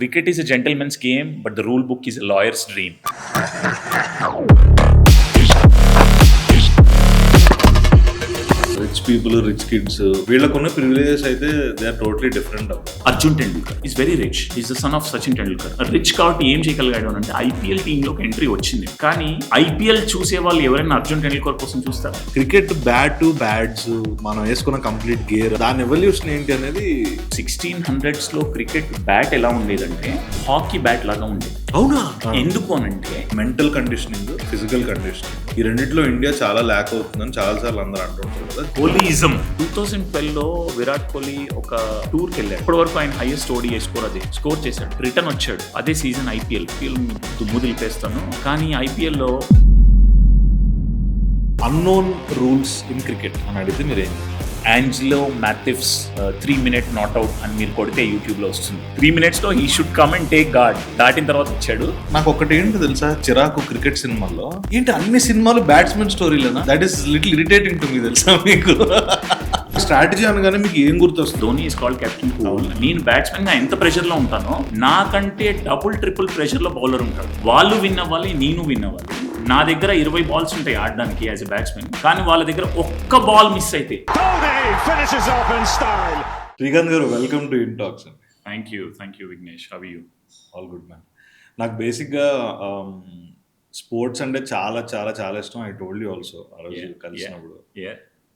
cricket is a gentleman's game, but the rule book is a lawyer's dream. Rich people, rich kids, వీళ్ళకున్న privileges అయితే they are totally different. Arjun Tendulkar is very rich. Is the son of Sachin Tendulkar. Rich కాబట్టి ఏం చేయగలిగాడు అంటే IPL టీంలోకి entry వచ్చింది. కానీ IPL చూసే వాళ్ళు ఎవరైనా అర్జున్ టెండూల్కర్ కోసం చూస్తారు. క్రికెట్ బ్యాట్ బ్యాట్స్ మనం వేసుకున్న కంప్లీట్ గేర్ దాని ఎవల్యూషన్ ఏంటి అనేది 1600s లో క్రికెట్ బ్యాట్ ఎలా ఉండేదంటే హాకీ బ్యాట్ లాగా ఉండేది. అవునా? ఎందుకు అనంటే మెంటల్ కండిషనింగ్, ఫిజికల్ కండిషనింగ్ ఈ రెండిట్లో ఇండియా చాలా ల్యాక్ అవుతుందని చాలా సార్లు అందరూ అంటుంటారు కదా. కోహ్లీయిజం 2012 లో విరాట్ కోహ్లీ ఒక టూర్కి వెళ్ళాడు. ఇప్పటి వరకు ఆయన హైయెస్ట్ ODI స్కోర్ చేశాడు. రిటర్న్ వచ్చాడు. అదే సీజన్ ఐపీఎల్ దుమ్ముదిలిపేస్తాను. కానీ ఐపీఎల్ లో అన్నోన్ రూల్స్ ఇన్ క్రికెట్ అని అడిగితే మీరేం? యాంజిలో మ్యాథివ్స్ 3-minute నాట్అవుట్ అని మీరు కొడితే యూట్యూబ్ లో వస్తుంది. 3 minutes లో he should come and take guard. దాటిన తర్వాత వచ్చాడు. నాకు ఒకటి ఏంటి తెలుసా, చిరాకు క్రికెట్ సినిమాల్లో ఏంటి అన్ని సినిమాలు బ్యాట్స్మెన్ స్టోరీలేనా? That is little irritating to me తెలుసా మీకు? స్ట్రాటజీ అనగానే మీకు ఏం గుర్తొస్తుంది? Dhoni is called captain cool. నేను బ్యాట్స్మెన్ గా ఎంత ప్రెషర్ లో ఉంటానో నాకంటే డబుల్ ట్రిపుల్ ప్రెషర్ లో బౌలర్ ఉంటాడు. వాళ్ళు విన్ అవ్వాలి, నేను విన్ అవ్వాలి. నా దగ్గర 20 balls ఉంటాయి ఆడడానికి యాజ్ ఎ బ్యాట్స్మెన్. కానీ వాళ్ళ దగ్గర ఒక్క బాల్ మిస్ అయితే. Srikanth garu, welcome to yint talks. Thank you Vignesh. How are you? All good man. నాకు బేసిక్గా స్పోర్ట్స్ అంటే చాలా చాలా చాలా ఇష్టం. ఐ టోల్డ్ యూ ఆల్సో ఆ రోజు కలిసినప్పుడు.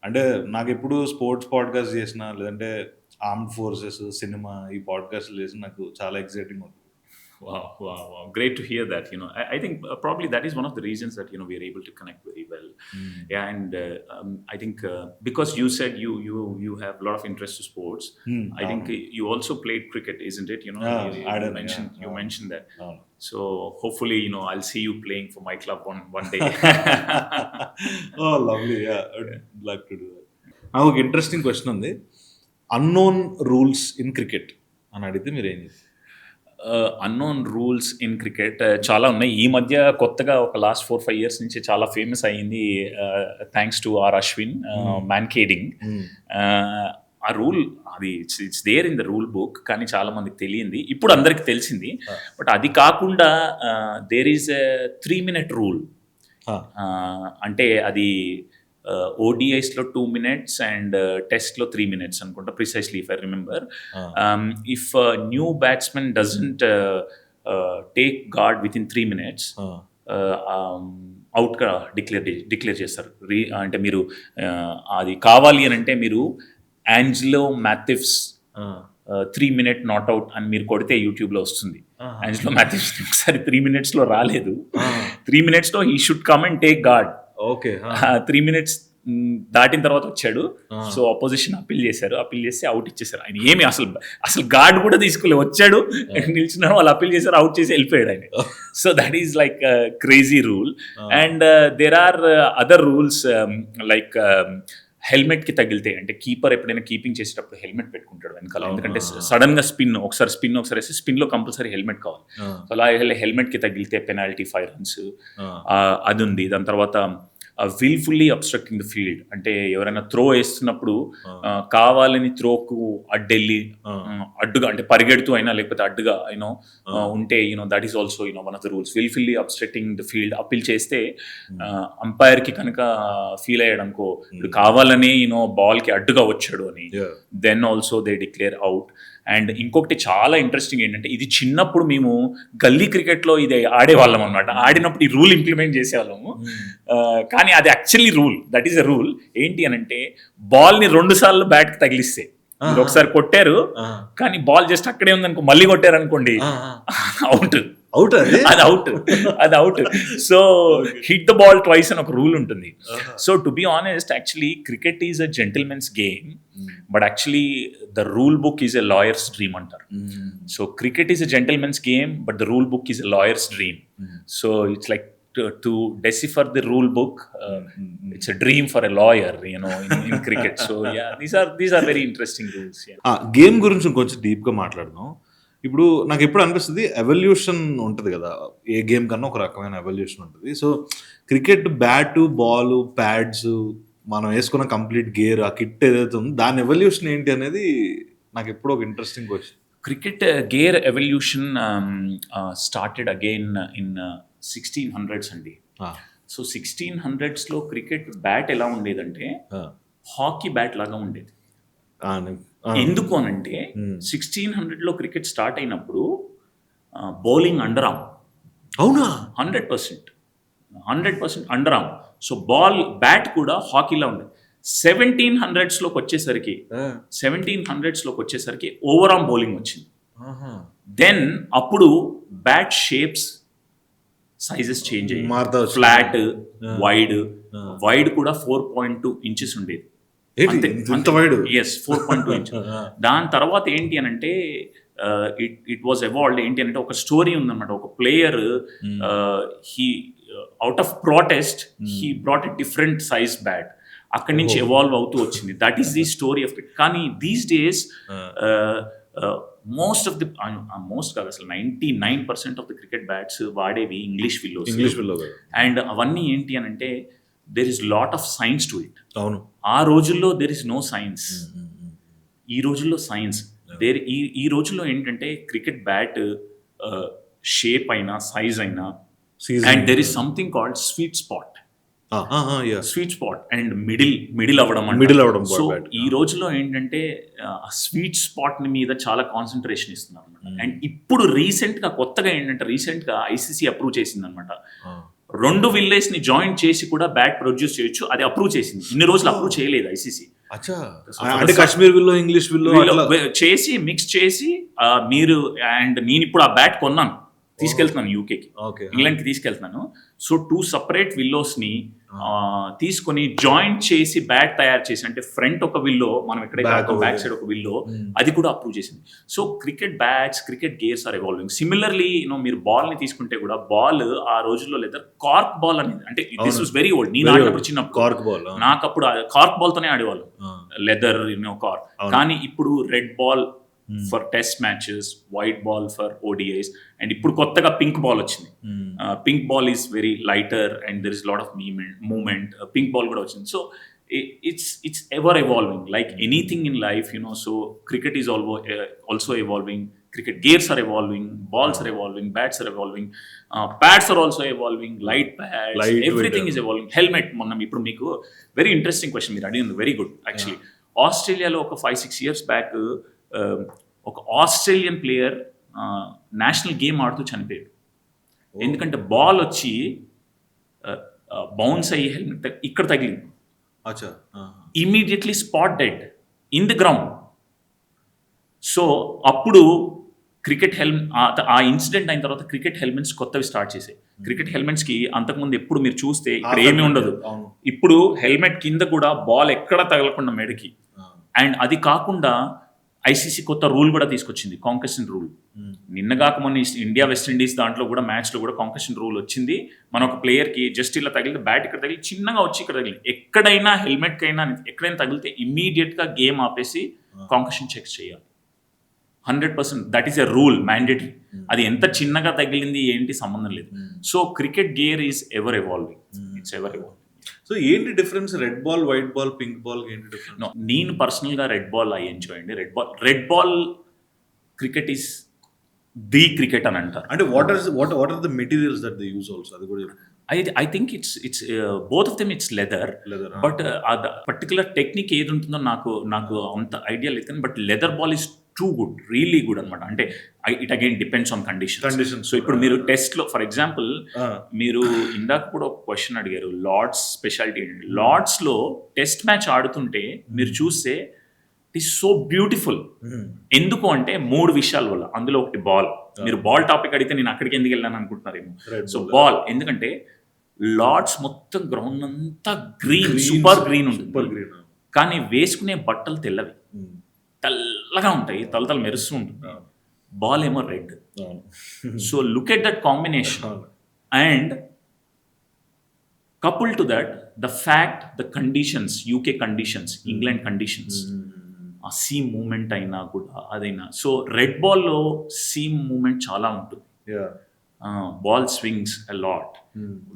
అంటే నాకు ఎప్పుడు స్పోర్ట్స్ పాడ్కాస్ట్ చేసినా లేదంటే ఆర్మ్డ్ ఫోర్సెస్, సినిమా ఈ పాడ్కాస్ట్లు చేసి నాకు చాలా ఎక్సైటింగ్ ఉంటుంది. Wow. Great to hear that. I think probably that is one of the reasons that, we are able to connect very well. Yeah, and I think because you said you have a lot of interest to sports. I think you also played cricket, isn't it? You mentioned that. So hopefully, I'll see you playing for my club one day. Oh, lovely. Yeah, I'd like to do that. Now, ఒక interesting question ఉంది. Unknown rules in cricket అని అడిగితే మీరు ఏం చేస్తారు? Unknown rules in cricket చాలా ఉన్నాయి. ఈ మధ్య కొత్తగా ఒక లాస్ట్ 4-5 years నుంచి చాలా ఫేమస్ అయ్యింది, thanks to R Ashwin, mankading. ఆ రూల్ అది it's there in the rule book, కానీ చాలా మందికి తెలియంది. ఇప్పుడు అందరికి తెలిసింది. బట్ అది కాకుండా there is a 3-minute rule. అంటే అది ODIs లో 2 minutes and test లో 3 minutes అనుకుంటా, precisely if I remember. If new batsmen doesn't take guard within 3 minutes అవుట్గా డిక్లేర్ చేస్తారు. అంటే మీరు అది కావాలి అని అంటే మీరు యాంజిలో మ్యాథివ్స్ 3-minute నాట్అవుట్ అని మీరు కొడితే యూట్యూబ్లో వస్తుంది. యాంజిలో మ్యాథివ్స్ ఒకసారి 3 minutes లో రాలేదు. 3 minutes లో he should come and take guard. Okay, 3 minutes దాటిన తర్వాత వచ్చాడు. సో అపోజిషన్ అప్పీల్ చేస్తే అవుట్ ఇచ్చేసారు. ఆయన ఏమి అసలు గార్డ్ కూడా తీసుకోలేదు. వచ్చాడు, నిల్చున్నాడు, వాళ్ళు అప్పీల్ చేశారు, అవుట్ చేసి వెళ్ళిపోయాడు ఆయన. So that is like crazy rule. And there are other rules like helmet కి తగిలితే, అంటే కీపర్ ఎప్పుడైనా కీపింగ్ చేసేటప్పుడు హెల్మెట్ పెట్టుకుంటాడు వెనకాల. ఎందుకంటే సడన్ గా ఒకసారి వేస్తే స్పిన్ లో కంపల్సరీ హెల్మెట్ కావాలి. సో అలా హెల్మెట్ కి తగిలితే పెనాల్టీ 5 runs అది ఉంది. దాని తర్వాత విల్ఫుల్లీ అబ్స్ట్రక్టింగ్ ద ఫీల్డ్, అంటే ఎవరైనా త్రో వేస్తున్నప్పుడు కావాలని త్రోకు అడ్డెళ్ళి అడ్డుగా, అంటే పరిగెడుతూ అయినా లేకపోతే అడ్డుగా అయినా ఉంటే that is also one of the rules. Wilfully obstructing the field appeal చేస్తే అంపైర్ కి కనుక ఫీల్ అయ్యాడు అనుకో, ఇప్పుడు కావాలని బాల్ కి అడ్డుగా వచ్చాడు అని, then also they declare out. And ఇంకొకటి చాలా ఇంట్రెస్టింగ్ ఏంటంటే, ఇది చిన్నప్పుడు మేము గల్లీ క్రికెట్లో ఇది ఆడేవాళ్ళం అనమాట. ఆడినప్పుడు ఈ రూల్ ఇంప్లిమెంట్ చేసేవాళ్ళము. కానీ అది actually rule, that is a rule. ఏంటి అని అంటే, బాల్ని 2 సార్లు బ్యాట్కి తగిలిస్తే, ఒకసారి కొట్టారు కానీ బాల్ జస్ట్ అక్కడే ఉందనుకో, మళ్ళీ కొట్టారు అనుకోండి, అవుట్. అది out. So hit the ball twice అని ఒక రూల్ ఉంటుంది. So to be honest, actually cricket is a gentlemen's game, but actually the rule book is a lawyer's dream అంటారు. So cricket is a gentlemen's game, but the rule book is a lawyer's dream. So it's like to decipher the rule book, it's a dream for a lawyer, in cricket. So yeah, these are very interesting rules. Game గురించి కొంచెం deep గా మాట్లాడదాం. ఇప్పుడు నాకు ఎప్పుడు అనిపిస్తుంది, evolution ఉంటుంది కదా, ఏ గేమ్ కన్నా ఒక రకమైన ఎవల్యూషన్ ఉంటుంది. So cricket bat, ball, pads, మనం వేసుకున్న కంప్లీట్ గేర్, ఆ కిట్ ఏదైతే ఉందో దాని ఎవల్యూషన్ ఏంటి అనేది నాకు ఎప్పుడు ఒక interesting question. cricket gear evolution started again in 1600s అండి. సో 1600sలో క్రికెట్ బ్యాట్ ఎలా ఉండేదంటే హాకీ బ్యాట్ లాగా ఉండేది. ఎందుకు అనంటే 1600లో క్రికెట్ స్టార్ట్ అయినప్పుడు బౌలింగ్ అండర్ ఆర్మ్. అవునా? 100% అండర్ ఆర్మ్. సో బ్యాట్ కూడా హాకీలా ఉండేది. 1700sలోకి వచ్చేసరికి ఓవర్ ఆర్మ్ బౌలింగ్ వచ్చింది. దెన్ అప్పుడు బ్యాట్ షేప్స్ సైజెస్ చేంజ్ అయ్యాయి. ఫ్లాట్, వైడ్ కూడా 4.2 inches ఉండేది. 4.2 inches. దాని తర్వాత ఏంటి అని అంటే ఇట్ వాజ్ ఎవాల్వ్డ్. ఏంటి అంటే ఒక స్టోరీ ఉందన్నమాట. ఒక player he out of protest he brought a different size bat. అక్కడి నుంచి ఎవాల్వ్ అవుతూ వచ్చింది. That is the story of it. కానీ దీస్ డేస్ మోస్ట్ కాదు అసలు 99% ఆఫ్ ది క్రికెట్ బ్యాట్స్ వాడేవి ఇంగ్లీష్ విల్లోస్. అండ్ అవన్నీ ఏంటి అని అంటే there is lot of science to it. అవును. ఆ రోజుల్లో దెర్ ఇస్ నో సైన్స్. ఈ రోజుల్లో సైన్స్. ఈ రోజుల్లో ఏంటంటే క్రికెట్ బ్యాట్ షేప్ అయినా సైజ్ అయినా and there is something called sweet spot and middle అవ్వడం. సో ఈ రోజులో ఏంటంటే స్వీట్ స్పాట్ మీద చాలా కాన్సన్ట్రేషన్ ఇస్తున్నారు అనమాట. అండ్ ఇప్పుడు కొత్తగా ఏంటంటే ఐసీసీ అప్రూవ్ చేసింది అనమాట. 2 విల్లేస్ ని జాయిన్ చేసి కూడా బ్యాట్ ప్రొడ్యూస్ చేయొచ్చు. అది అప్రూవ్ చేసింది. ఇన్ని రోజులు అప్రూవ్ చేయలేదు ఐసీసీ. అంటే కాశ్మీర్ విల్లో, ఇంగ్లీష్ విల్లో చేసి మిక్స్ చేసి మీరు అండ్ నేను ఇప్పుడు ఆ బ్యాట్ కొన్నాను, తీసుకెళ్తున్నాను యూకేకి, ఇంగ్లాండ్కి తీసుకెళ్తున్నాను. సో 2 separate విల్లోస్ని తీసుకొని జాయింట్ చేసి బ్యాట్ తయారు చేసి, అంటే ఫ్రంట్ ఒక విల్లో, మనం ఎక్కడైతే బ్యాక్ సైడ్ ఒక విల్లో, అది కూడా అప్రూవ్ చేసింది. So cricket bats, cricket gears are evolving. Similarly మీరు బాల్ని తీసుకుంటే కూడా బాల్ ఆ రోజుల్లో లెదర్ కార్క్ బాల్ అనేది, అంటే దిస్ వాస్ వెరీ ఓల్డ్. నేను ఆడినప్పుడు చిన్నప్పుడు కార్క్ బాల్, నాకు అప్పుడు కార్క్ బాల్తోనే ఆడేవాళ్ళు, లెదర్ కార్క్. కానీ ఇప్పుడు red ball for test matches, white ball for ODIs, and ఇప్పుడు కొత్తగా పింక్ బాల్ వచ్చింది. Pink ball is very lighter and there is lot of movement. Pink ball కూడా వచ్చింది. So it's ever evolving like anything in life, so cricket is also evolving. Cricket gears are evolving, balls are evolving, bats are evolving, pads are also evolving, light pads, everything is evolving. Helmet monnam ippudu meeku very interesting question meer adindu, very good actually. ఆస్ట్రేలియాలో ఒక 5-6 years back ఒక Australian player national game ఆడుతూ చనిపోయాడు. ఎందుకంటే ball వచ్చి bounce అయ్యి helmet ఇక్కడ తగిలింది. Immediately spot dead in the ground. So అప్పుడు క్రికెట్ ఆ ఇన్సిడెంట్ అయిన తర్వాత క్రికెట్ హెల్మెట్స్ కొత్తవి స్టార్ట్ చేసాయి. క్రికెట్ హెల్మెట్స్కి అంతకుముందు ఎప్పుడు మీరు చూస్తే ఇక్కడ ఏమీ ఉండదు. ఇప్పుడు హెల్మెట్ కింద కూడా బాల్ ఎక్కడ తగలకుండా మెడకి. అండ్ అది కాకుండా ఐసీసీ కొత్త రూల్ కూడా తీసుకొచ్చింది, కాంకషన్ రూల్. నిన్నగాక మొన్న ఇండియా వెస్టిండీస్ దాంట్లో కూడా మ్యాచ్లో కూడా కాంకషన్ రూల్ వచ్చింది. మన ఒక ప్లేయర్కి జస్ట్ ఇలా తగిలితే బ్యాట్ ఇక్కడ తగిలి చిన్నగా వచ్చి ఇక్కడ తగిలి ఎక్కడైనా హెల్మెట్కైనా ఎక్కడైనా తగిలితే ఇమ్మీడియట్గా గేమ్ ఆపేసి కాంకషన్ చెక్స్ చేయాలి. 100% that is a rule, mandatory. అది ఎంత చిన్నగా తగిలింది ఏంటి సంబంధం లేదు. So cricket gear is ever evolving, it's ever evolving. So ఏంటి difference red ball, white ball, pink ball ఏంటి డిఫరెన్స్? నేను పర్సనల్గా రెడ్ బాల్ ఐ ఎంజాయ్ అండి. Red ball cricket is the cricket అని అంటారు. అంటే what are the materials that they use also, అది కూడా I think it's both of them, it's leather. But the particular technique ఏది ఉంటుందో నాకు అంత ఐడియా లేదు కానీ but leather ball is too good, really good అనమాట. అంటే it again depends on condition. So ఇప్పుడు మీరు టెస్ట్లో ఫర్ ఎగ్జాంపుల్ మీరు ఇందాక కూడా ఒక క్వశ్చన్ అడిగారు, లార్డ్స్ స్పెషాలిటీ ఏంటి. లార్డ్స్లో టెస్ట్ మ్యాచ్ ఆడుతుంటే మీరు చూస్తే ఇట్ ఈస్ సో బ్యూటిఫుల్. ఎందుకు అంటే 3 విషయాల వల్ల. అందులో ఒకటి బాల్. మీరు బాల్ టాపిక్ అడిగితే నేను అక్కడికి ఎందుకు వెళ్ళాను అనుకుంటున్నారేమో. సో బాల్ ఎందుకంటే లార్డ్స్ మొత్తం గ్రౌండ్ అంతా గ్రీన్, సూపర్ గ్రీన్ ఉంటుంది. కానీ వేసుకునే బట్టలు తెల్లవి, తెల్లగా ఉంటాయి, తలతల మెరుస్తూ ఉంటుంది. బాల్ ఏమో red. So look at that combination. And couple to that the fact, the conditions, UK conditions, England conditions, ఆ సీమ్ మూమెంట్ అయినా కూడా అదైనా. సో రెడ్ బాల్లో సీమ్ మూమెంట్ చాలా ఉంటుంది. Ball swings a lot.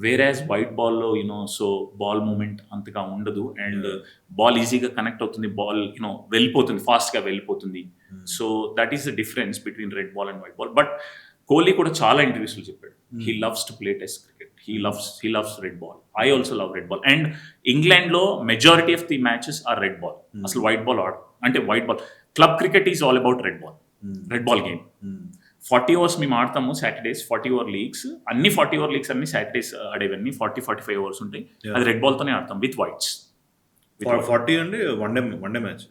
Whereas white బాల్లో so ball movement అంతగా ఉండదు అండ్ బాల్ ఈజీగా కనెక్ట్ అవుతుంది, బాల్ వెళ్ళిపోతుంది, ఫాస్ట్గా వెళ్ళిపోతుంది. So that is the difference between red ball and white ball. But Kohli కూడా చాలా ఇంటర్వ్యూస్లో చెప్పాడు, he loves to play test cricket, he loves red ball. I also love red ball. And ఇంగ్లాండ్లో majority of the matches are red ball. అసలు white ball అంటే white ball. Club cricket is all about red ball game. 40 overs మేము ఆడతాము Saturdays, 40 over leagues, అన్ని 40 over leagues అన్ని Saturdays ఆడేవన్నీ 40-45 overs ఉంటాయి. అది red బాల్తోనే ఆడతాం విత్ వైట్స్. 40 అంటే one day match,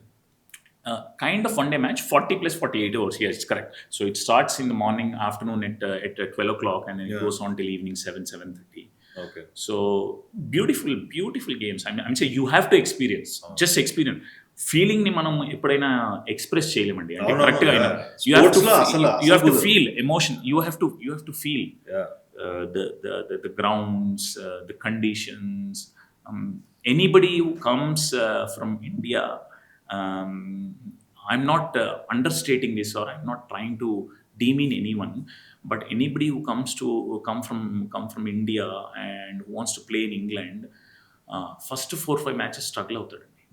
kind of one day match, 40 plus 48 hours. Yes, it's correct. So it starts in the morning, afternoon at 12 o'clock and then it goes on till evening 7:30. Okay. So beautiful games. I'm saying you have to experience, just experience. Feeling ని మనం ఎప్పుడైనా express చేయలేమండి, అంటే correct గా అయినా you have to feel emotion, you have to feel the grounds, the conditions. Anybody who comes from India, I'm not understating this or I'm not trying to demean anyone, but anybody who come from India and who wants to play in England, first 4-5 matches struggle అవుతాడండి.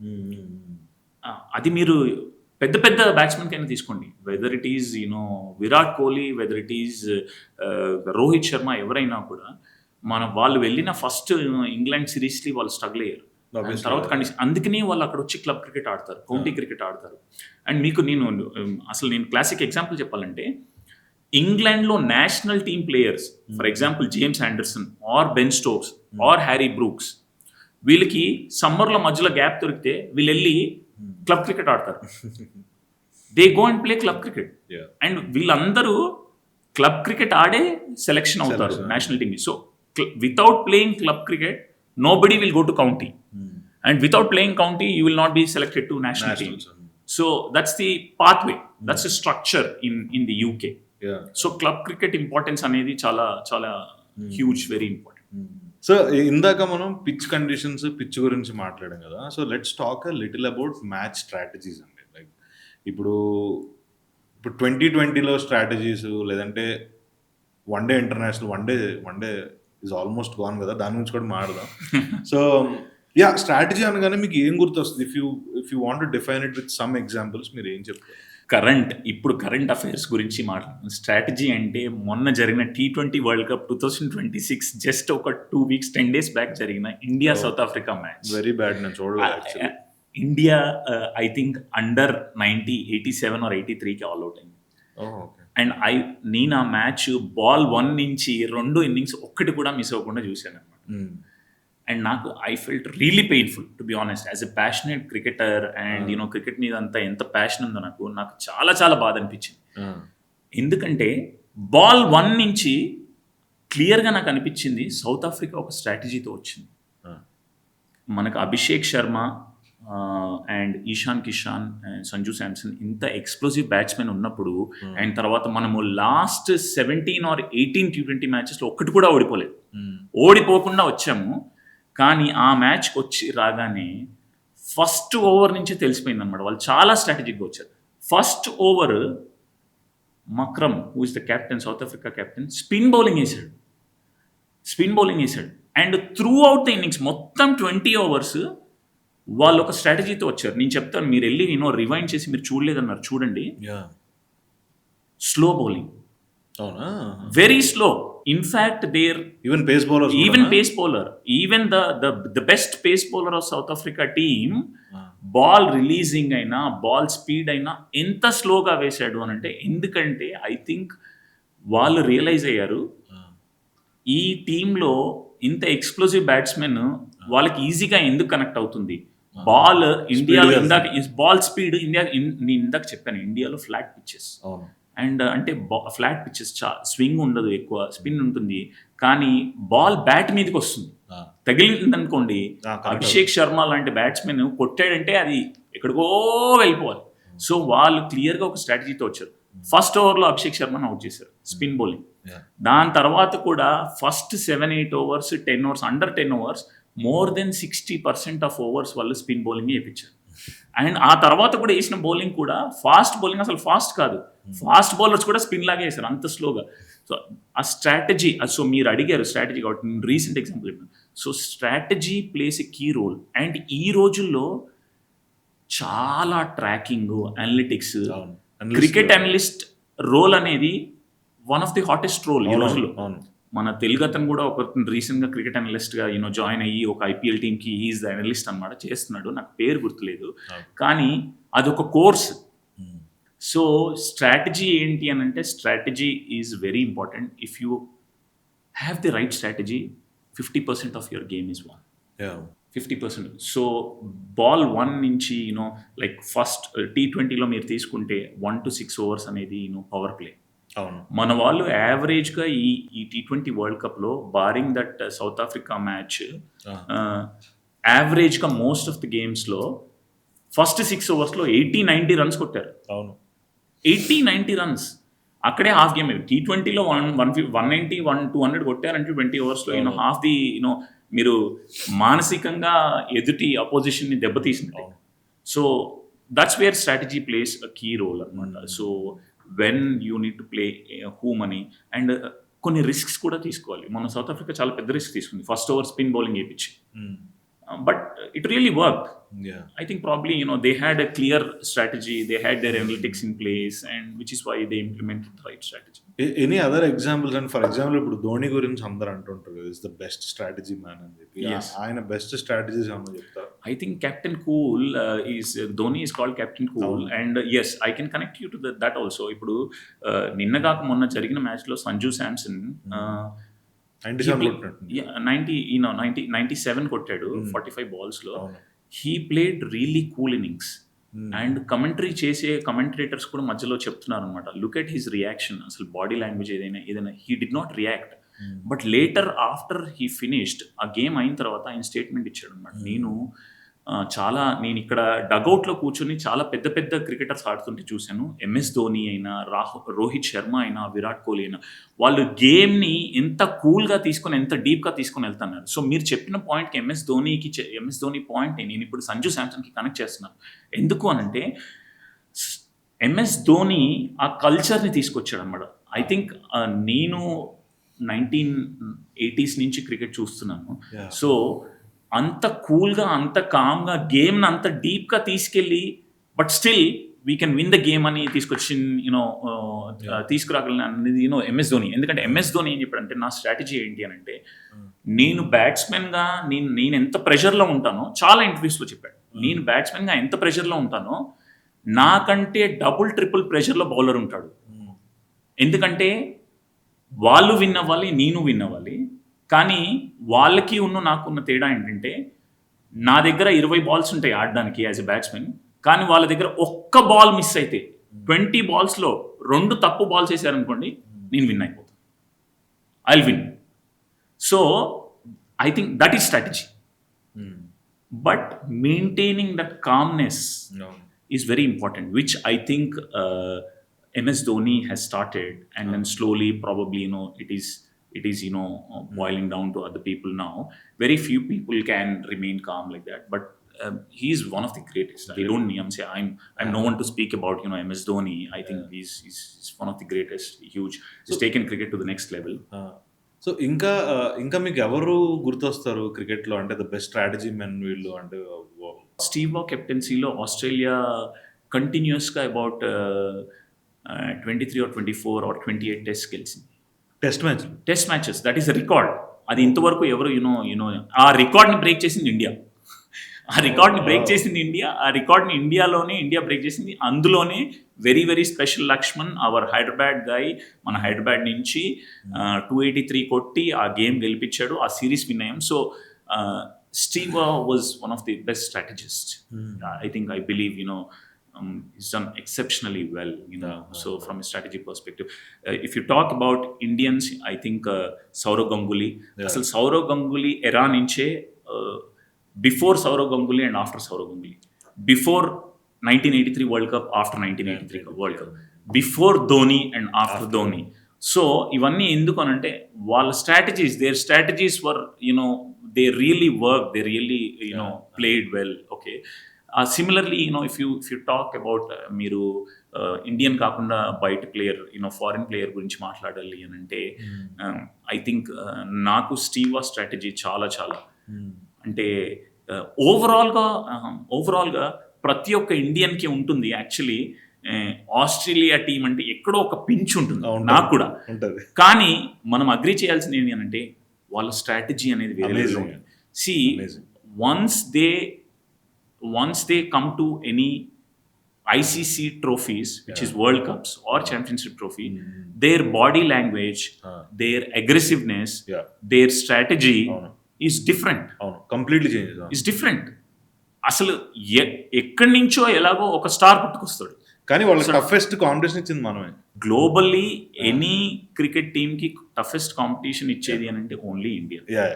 అది మీరు పెద్ద పెద్ద batsmen కైనా తీసుకోండి, whether it is Virat Kohli, whether it is Rohit Sharma, ఎవరైనా కూడా వాళ్ళు వెళ్ళిన ఫస్ట్ ఇంగ్లాండ్ సిరీస్కి వాళ్ళు స్ట్రగుల్ అయ్యారు. తర్వాత కండిషన్, అందుకని వాళ్ళు అక్కడ వచ్చి క్లబ్ క్రికెట్ ఆడతారు, కౌంటీ క్రికెట్ ఆడతారు. అండ్ మీకు నేను క్లాసిక్ ఎగ్జాంపుల్ చెప్పాలంటే, ఇంగ్లాండ్లో national team players, for example James Anderson or Ben Stokes or Harry Brooks, వీళ్ళకి సమ్మర్లో మధ్యలో గ్యాప్ దొరికితే వీళ్ళు వెళ్ళి క్లబ్ క్రికెట్ ఆడతారు. They go and play club cricket. And వీళ్ళందరూ క్లబ్ క్రికెట్ ఆడే సెలెక్షన్ అవుతారు national team. So without playing club cricket nobody will go to county, and without playing county you will not be selected to national team. So that's the pathway, that's the structure in the UK. So club cricket importance anedi chala huge, very important. So ఇందాక మనం pitch conditions, pitch గురించి మాట్లాడాం కదా. So let's talk a little about match strategies అండి. Like ఇప్పుడు 2020లో strategies, లేదంటే one day international, one day is almost gone కదా, దాని గురించి కూడా మాట్లాడదాం. సో స్ట్రాటజీ అనగానే మీకు ఏం గుర్తొస్తుంది? If you want to define it with some examples, మీరు ఏం చెప్తారు? ఇప్పుడు కరెంట్ అఫైర్స్ గురించి మాట్లాడుతున్నాం. స్ట్రాటజీ అంటే మొన్న జరిగిన T20 వరల్డ్ కప్ 2026 జస్ట్ ఒక 2 weeks 10 days బ్యాక్ జరిగిన India South Africa match. Very bad, నేను చూడలేదు. India I think under 87 or 83కి ఆల్ అవుట్ అయింది. అండ్ నేను ఆ మ్యాచ్ బాల్ 1 నుంచి 2 innings ఒక్కటి కూడా మిస్ అవ్వకుండా చూశాను అనమాట. అండ్ నాకు I felt really painful to be honest, as a passionate cricketer. And cricket మీద అంతా ఎంత ప్యాషన్ ఉందో నాకు చాలా చాలా బాధ అనిపించింది. ఎందుకంటే బాల్ 1 నుంచి క్లియర్గా నాకు అనిపించింది సౌత్ ఆఫ్రికా ఒక స్ట్రాటజీతో వచ్చింది. మనకు అభిషేక్ శర్మ అండ్ ఈశాన్ కిషాన్ అండ్ సంజు శాంసన్ ఇంత ఎక్స్ప్లోజివ్ బ్యాట్స్మెన్ ఉన్నప్పుడు, అండ్ తర్వాత మనము లాస్ట్ 17 or 18 T20 మ్యాచెస్లో ఒక్కటి కూడా ఓడిపోకుండా వచ్చాము. కానీ ఆ మ్యాచ్కి వచ్చి రాగానే ఫస్ట్ ఓవర్ నుంచి తెలిసిపోయింది అనమాట, వాళ్ళు చాలా స్ట్రాటజిక్గా వచ్చారు. First over Markram, who is the captain, South Africa captain, spin bowling వేసాడు. And through out the innings మొత్తం 20 overs వాళ్ళు ఒక స్ట్రాటజీతో వచ్చారు. నేను చెప్తాను, మీరు వెళ్ళి రివైండ్ చేసి మీరు చూడలేదన్నారు, చూడండి. Slow bowling, very slow. In fact there even pace bowler, even the best pace bowler of South Africa team, ball releasing అయినా బాల్ స్పీడ్ అయినా ఎంత స్లోగా వేశాడు అని అంటే, ఎందుకంటే ఐ థింక్ వాళ్ళు రియలైజ్ అయ్యారు ఈ టీంలో ఇంత ఎక్స్ప్లోజివ్ బ్యాట్స్మెన్ వాళ్ళకి ఈజీగా ఎందుకు కనెక్ట్ అవుతుంది. బాల్ ఇండియాలో బాల్ స్పీడ్ నేను ఇందాక చెప్పాను, ఇండియాలో ఫ్లాట్ పిచ్చెస్. అండ్ అంటే ఫ్లాట్ పిచ్చెస్ స్వింగ్ ఉండదు, ఎక్కువ స్పిన్ ఉంటుంది. కానీ బాల్ బ్యాట్ మీదకి వస్తుంది, తగిలింది అనుకోండి, అభిషేక్ శర్మ లాంటి బ్యాట్స్మెన్ కొట్టాడంటే అది ఎక్కడికో వెళ్ళిపోవాలి. సో వాళ్ళు క్లియర్గా ఒక స్ట్రాటజీతో వచ్చారు. ఫస్ట్ ఓవర్లో అభిషేక్ శర్మను అవుట్ చేశారు, స్పిన్ బౌలింగ్. దాని తర్వాత కూడా first 7-8 overs, 10 overs, under 10 overs, more than 60% of overs వాళ్ళు స్పిన్ బౌలింగ్ వేయించారు. అండ్ ఆ తర్వాత కూడా వేసిన బౌలింగ్ కూడా ఫాస్ట్ బౌలింగ్ అసలు ఫాస్ట్ కాదు, ఫాస్ట్ బౌలర్స్ కూడా స్పిన్ లాగే వేశారు అంత స్లోగా. సో ఆ స్ట్రాటజీ, సో మీరు అడిగారు స్ట్రాటజీ కాబట్టి నేను రీసెంట్ ఎగ్జాంపుల్ చెప్పాను. So strategy plays a key role. And ఈ రోజుల్లో చాలా tracking, analytics, cricket analyst role అనేది one of the hottest role ఈ రోజుల్లో. మన తెలుగు అతను కూడా ఒక రీసెంట్గా క్రికెట్ అనలిస్ట్గా జాయిన్ అయ్యి ఒక ఐపీఎల్ టీమ్కి ఈజ్ ద అనలిస్ట్ అనమాట చేస్తున్నాడు, నాకు పేరు గుర్తులేదు, కానీ అదొక కోర్స్. సో స్ట్రాటజీ ఏంటి అని అంటే strategy is very important. If you have the right strategy 50% of your game is one. 50%. So ball 1 నుంచి లైక్ ఫస్ట్ T20లో మీరు తీసుకుంటే 1 to 6 ఓవర్స్ అనేది పవర్ ప్లే. మన వాళ్ళు యావరేజ్గా ఈ T20 వరల్డ్ కప్లో barring that South Africa match యావరేజ్గా మోస్ట్ ఆఫ్ ది గేమ్స్లో ఫస్ట్ 6 ఓవర్స్లో 80-90 రన్స్ కొట్టారు. 80-90 రన్స్ అక్కడే హాఫ్ గేమ్. T20లో 190-200 కొట్టారంటే 20 ఓవర్స్లో హాఫ్ ది మీరు మానసికంగా ఎదుటి అపోజిషన్ని దెబ్బతీసింది. So that's where strategy plays a key role అనమాట. So when you need to play whom అని అండ్ కొన్ని రిస్క్స్ కూడా తీసుకోవాలి. మన సౌత్ ఆఫ్రికా చాలా పెద్ద రిస్క్ తీసుకుంది ఫస్ట్ ఓవర్ స్పిన్ బౌలింగ్ వేయించి, but it really work. I think probably they had a clear strategy, they had their analytics in place, and which is why they implemented the right strategy. Any other examples? And for example, ఇప్పుడు ధోని గురించి అందరూ అంటుంటారు is the best strategy man అని చెప్పి. ఆయన best strategies ఏమో చెప్తారు. I think Captain Cool Dhoni is called Captain Cool, and yes, I can connect you to that also. ఇప్పుడు నిన్న కాక మొన్న జరిగిన మ్యాచ్ లో సంజు శాంసన్ 97 కొట్టాడు 45 balls లో. He played really cool innings. And commentary చేసే కమెంటరేటర్స్ కూడా మధ్యలో చెప్తున్నారు అనమాట, లుక్ ఎట్ హిస్ రియాక్షన్, అసలు బాడీ లాంగ్వేజ్ ఏదైనా he did not react. But later after he finished, ఆ గేమ్ అయిన తర్వాత ఆయన స్టేట్మెంట్ ఇచ్చాడు అనమాట, నేను ఇక్కడ డగౌట్లో కూర్చొని చాలా పెద్ద పెద్ద క్రికెటర్స్ ఆడుతుంటే చూశాను. MS ధోని అయినా, రోహిత్ శర్మ అయినా, విరాట్ కోహ్లీ అయినా, వాళ్ళు గేమ్ని ఎంత కూల్గా తీసుకొని ఎంత డీప్గా తీసుకొని వెళ్తున్నారు. సో మీరు చెప్పిన పాయింట్కి MS ధోని పాయింట్ని నేను ఇప్పుడు సంజు శాంసన్కి కనెక్ట్ చేస్తున్నాను. ఎందుకు అనంటే MS ధోని ఆ కల్చర్ని తీసుకొచ్చాడు అనమాట. ఐ థింక్ నేను 1980s నుంచి క్రికెట్ చూస్తున్నాను. సో అంత కూల్గా, అంత కామ్గా గేమ్ని అంత డీప్గా తీసుకెళ్ళి but still we can win the game అని తీసుకురాగలను అనేది MS ధోని. ఎందుకంటే MS ధోని ఏం చెప్పాడంటే, నా స్ట్రాటజీ ఏంటి అని అంటే, నేను బ్యాట్స్మెన్గా నేను ఎంత ప్రెషర్లో ఉంటానో, చాలా ఇంటర్వ్యూస్లో చెప్పాడు, నేను బ్యాట్స్మెన్గా ఎంత ప్రెషర్లో ఉంటానో నాకంటే డబుల్ ట్రిపుల్ ప్రెషర్లో బౌలర్ ఉంటాడు. ఎందుకంటే వాళ్ళు విన్ అవ్వాలి, నేను విన్ అవ్వాలి. కానీ వాళ్ళకి నాకున్న తేడా ఏంటంటే, నా దగ్గర 20 balls ఉంటాయి ఆడడానికి యాజ్ ఎ బ్యాట్స్మెన్, కానీ వాళ్ళ దగ్గర ఒక్క బాల్ మిస్ అయితే 20 balls-లో 2 తప్పు బాల్స్ వేసారనుకోండి, నేను విన్ అయిపోతాను, I will win. So I think that is strategy. But maintaining that calmness is very important, which I think MS Dhoni has started, and then slowly probably it is boiling down to other people now. Very few people can remain calm like that, but he is one of the greatest. I don't say I'm no one to speak about MS Dhoni. I think he's one of the greatest. Huge. He's taken cricket to the next level. So ఇంకా మీకు ఎవరు గుర్తొస్తారు క్రికెట్లో అంటే the best strategy men వీళ్ళు అంటే? Steve వా కెప్టెన్సీలో Australia కంటిన్యూస్గా about 23 or 24 or 28 test గెలిచింది. Test matches, that is record. అది ఇంతవరకు ఎవరు ఆ రికార్డ్ని బ్రేక్ చేసింది ఇండియా. ఆ రికార్డ్ని ఇండియాలోనే ఇండియా బ్రేక్ చేసింది. అందులోనే very very special Laxman, our Hyderabad guy, మన హైదరాబాద్ నుంచి 283 కొట్టి ఆ గేమ్ గెలిపించాడు, ఆ సిరీస్ విన్ అయ్యాం. So Steve was one of the best strategist. I think I believe he's done exceptionally well, so from a strategy perspective. If you talk about Indians, I think Sourav Ganguly, asal Sourav Ganguly era nunche, before Sourav Ganguly and after Sourav Ganguly, before 1983 World Cup, after 1983 World Cup, before Dhoni and after Dhoni. So ivanni enduku anante their strategies were they really worked, they really played well. Okay, similarly if you talk about మీరు Indian కాకుండా బయట player foreign player గురించి మాట్లాడాలి అని అంటే I think నాకు Steve Waugh strategy చాలా చాలా అంటే ఓవరాల్గా ప్రతి ఒక్క ఇండియన్కి ఉంటుంది. యాక్చువల్లీ ఆస్ట్రేలియా టీం అంటే ఎక్కడో ఒక పించ్ ఉంటుంది నాకు కూడా, కానీ మనం అగ్రీ చేయాల్సింది ఏంటి అని అంటే వాళ్ళ స్ట్రాటజీ అనేది వేరే. See once they come to any ICC trophies, which is World Cups or Championship trophy, their body language, their aggressiveness, their strategy is different. Completely changes. Is different. అసలు ఎక్కడి నుంచో ఎలాగో ఒక స్టార్ పుట్టుకొస్తాడు, కానీ వాళ్ళకి టఫెస్ట్ కాంపిటీషన్ ఇచ్చింది మనమే. Globally any cricket team కి టఫెస్ట్ కాంపిటీషన్ ఇచ్చేది అని అంటే ఓన్లీ ఇండియా.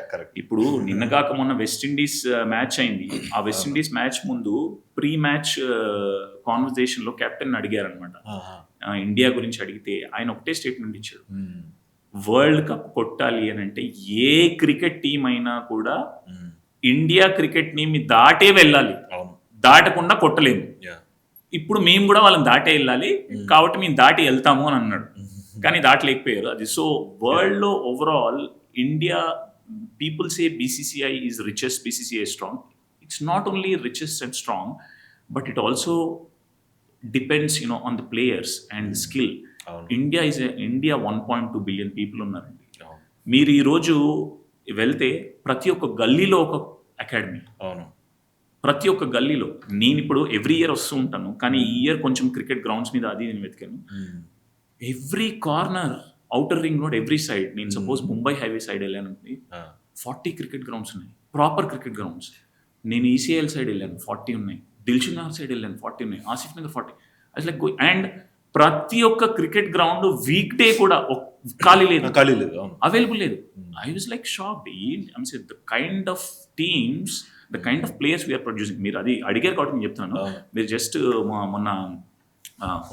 ఇప్పుడు నిన్న కాక మొన్న వెస్టిండీస్ మ్యాచ్ అయింది. ఆ వెస్టిండీస్ మ్యాచ్ ముందు ప్రీ మ్యాచ్ కాన్వర్జేషన్ లో కెప్టెన్ అడిగారు అనమాట, ఇండియా గురించి అడిగితే ఆయన ఒకటే స్టేట్మెంట్ ఇచ్చాడు, వరల్డ్ కప్ కొట్టాలి అని అంటే ఏ క్రికెట్ టీం అయినా కూడా ఇండియా క్రికెట్ టీమ్ దాటే వెళ్ళాలి, దాటకుండా కొట్టలేము. ఇప్పుడు మేము కూడా వాళ్ళని దాటే వెళ్ళాలి కాబట్టి మేము దాటి వెళ్తాము అని అన్నాడు, కానీ దాటలేకపోయారు. అది సో వరల్డ్ లో overall India, people say BCCI is richest, BCCI strong. It's not only richest and strong, but it also depends on the players and skill. India 1.2 billion people ఉన్నారండి. మీరు ఈరోజు వెళ్తే ప్రతి ఒక్క గల్లీలో ఒక అకాడమీ, ప్రతి ఒక్క గల్లీలో. నేను ఇప్పుడు ఎవ్రీ ఇయర్ వస్తూ ఉంటాను, కానీ ఈ ఇయర్ కొంచెం క్రికెట్ గ్రౌండ్స్ మీద అది నేను వెతికాను. Every corner, outer ring road, every side. నేను సపోజ్ ముంబై హైవే సైడ్ వెళ్ళాను, 40 క్రికెట్ గ్రౌండ్స్ ఉన్నాయి, ప్రాపర్ క్రికెట్ గ్రౌండ్స్. నేను ECL సైడ్ వెళ్ళాను, 40 ఉన్నాయి. దిల్షుక్ నగర్ సైడ్ వెళ్ళాను, 40 ఉన్నాయి. ఆసిఫ్ నగర్ 40. అట్లా అండ్ ప్రతి ఒక్క క్రికెట్ గ్రౌండ్ వీక్ డే కూడా ఖాళీ లేదు, అవైలబుల్ లేదు. I was like shocked. The kind of teams, the kind of players we're producing. మీరు అది అడిగారు కాబట్టి నేను చెప్తున్నాను. మీరు జస్ట్ మొన్న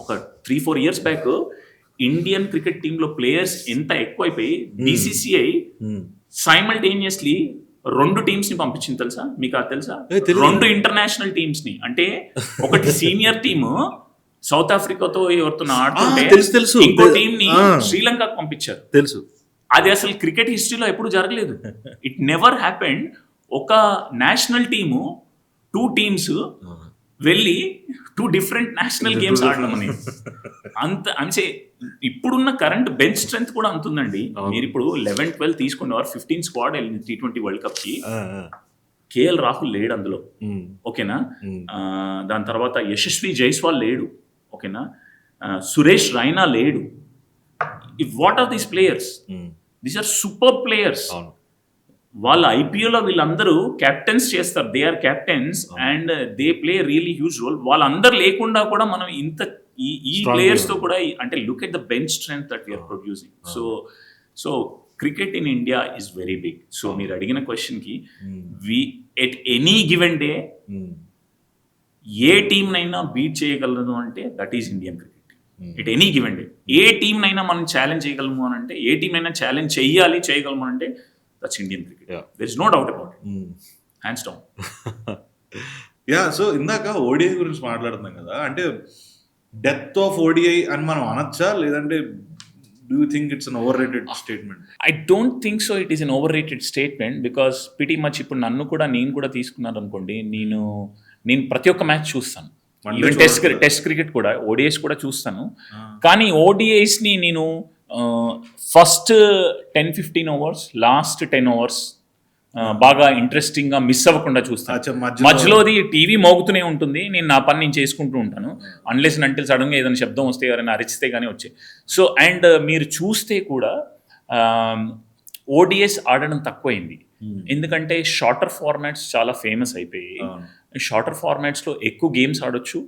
ఒక 3-4 ఇయర్స్ బ్యాక్ ఇండియన్ క్రికెట్ టీంలో ప్లేయర్స్ ఎంత ఎక్కువైపోయి BCCI సైమల్టేనియస్లీ 2 టీమ్స్ ని పంపించింది తెలుసా? మీకు అది తెలుసా? 2 ఇంటర్నేషనల్ టీమ్స్ ని. అంటే ఒకటి సీనియర్ టీమ్ సౌత్ ఆఫ్రికాతో ఎవరితో ఆడుతుంటే ఇంకో టీం ని శ్రీలంకకు పంపించారు. తెలుసు. అది అసలు క్రికెట్ హిస్టరీలో ఎప్పుడు జరగలేదు. It never happened. ఒక నేషనల్ టీము 2 టీమ్స్ వెళ్ళి 2 డిఫరెంట్ నేషనల్ గేమ్స్ ఆడడం అనేది అంత అంటే ఇప్పుడున్న కరెంట్ బెంచ్ స్ట్రెంత్ కూడా అంతుందండి. మీరు ఇప్పుడు 11-12 తీసుకోండి, 15 స్క్వాడ్ వెళ్ళింది T20 వరల్డ్ కప్ కి. KL రాహుల్ లేడు అందులో, ఓకేనా. దాని తర్వాత యశస్వి జైస్వాల్ లేడు, ఓకేనా. సురేష్ రైనా లేడు. What are these players? These are super players. వాళ్ళ IPL వీళ్ళందరూ కెప్టెన్స్ చేస్తారు, they are captains and they play really huge role. వాళ్ళందరూ లేకుండా కూడా మనం ఇంత ఈ ప్లేయర్స్ తో కూడా అంటే look at the bench strength that we are producing. So cricket in India is very big. So మీరు అడిగిన క్వశ్చన్ కి ఎట్ ఎనీ గివెన్ డే ఏ టీంనైనా బీట్ చేయగలదు అంటే that is Indian cricket. At any given day ఏ టీంనైనా మనం ఛాలెంజ్ చేయగలము అని అంటే, ఏ టీంనైనా ఛాలెంజ్ చేయగలము అంటే that's Indian cricket. There is no doubt about it, hands down. So ఇందాక ODI గురించి మాట్లాడుతున్నాం కదా, అంటే డెత్ ఆఫ్ ODI అని మనం అనొచ్చా, లేదంటే do you think it's an overrated statement? I don't think so it is an overrated statement because pretty much ఇప్పుడు నేను కూడా తీసుకున్నాను అనుకోండి, నేను ప్రతి ఒక్క మ్యాచ్ చూస్తాను. ఈవెన్ టెస్ట్ క్రికెట్ కూడా, ODIs కూడా చూస్తాను. కానీ ODIs ని నేను ఫస్ట్ 10-15 ఓవర్స్, లాస్ట్ 10 ఓవర్స్ బాగా ఇంట్రెస్టింగ్ గా మిస్ అవ్వకుండా చూస్తాను. మధ్యలోది టీవీ మోగుతూనే ఉంటుంది, నేను నా పని నేను చేసుకుంటూ ఉంటాను. అన్లెస్ అంటిల్ సడన్ గా ఏదైనా శబ్దం వస్తే, ఎవరైనా అరిచితే కానీ వచ్చాయి. సో అండ్ మీరు చూస్తే కూడా ODIs ఆడడం తక్కువైంది, ఎందుకంటే షార్టర్ ఫార్మాట్స్ చాలా ఫేమస్ అయిపోయాయి. షార్టర్ ఫార్మాట్స్ లో ఎక్కువ గేమ్స్ ఆడొచ్చు,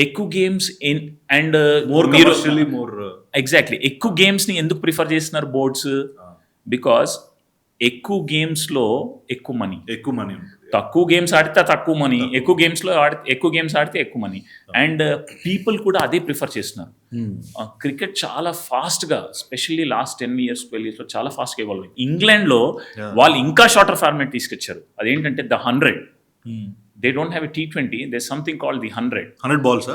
ఎక్కువ గేమ్స్ అండ్ ఎగ్జాక్ట్లీ ఎక్కువ గేమ్స్ ని ఎందుకు ప్రిఫర్ చేస్తున్నారు బోర్డ్స్? బికాస్ ఎక్కువ గేమ్స్ లో ఎక్కువ మనీ, తక్కువ గేమ్స్ ఆడితే తక్కువ మనీ, ఎక్కువ గేమ్స్ ఆడితే ఎక్కువ మనీ. అండ్ పీపుల్ కూడా అదే ప్రిఫర్ చేస్తున్నారు. క్రికెట్ చాలా ఫాస్ట్ గా, స్పెషల్లీ లాస్ట్ 10 years 12 years లో చాలా ఫాస్ట్ గా ఇవాల్వ్ అయింది. ఇంగ్లాండ్ లో వాళ్ళు ఇంకా షార్టర్ ఫార్మాట్ తీసుకొచ్చారు. అదేంటంటే the 100 they don't have a T20, there's something called the 100. 100 balls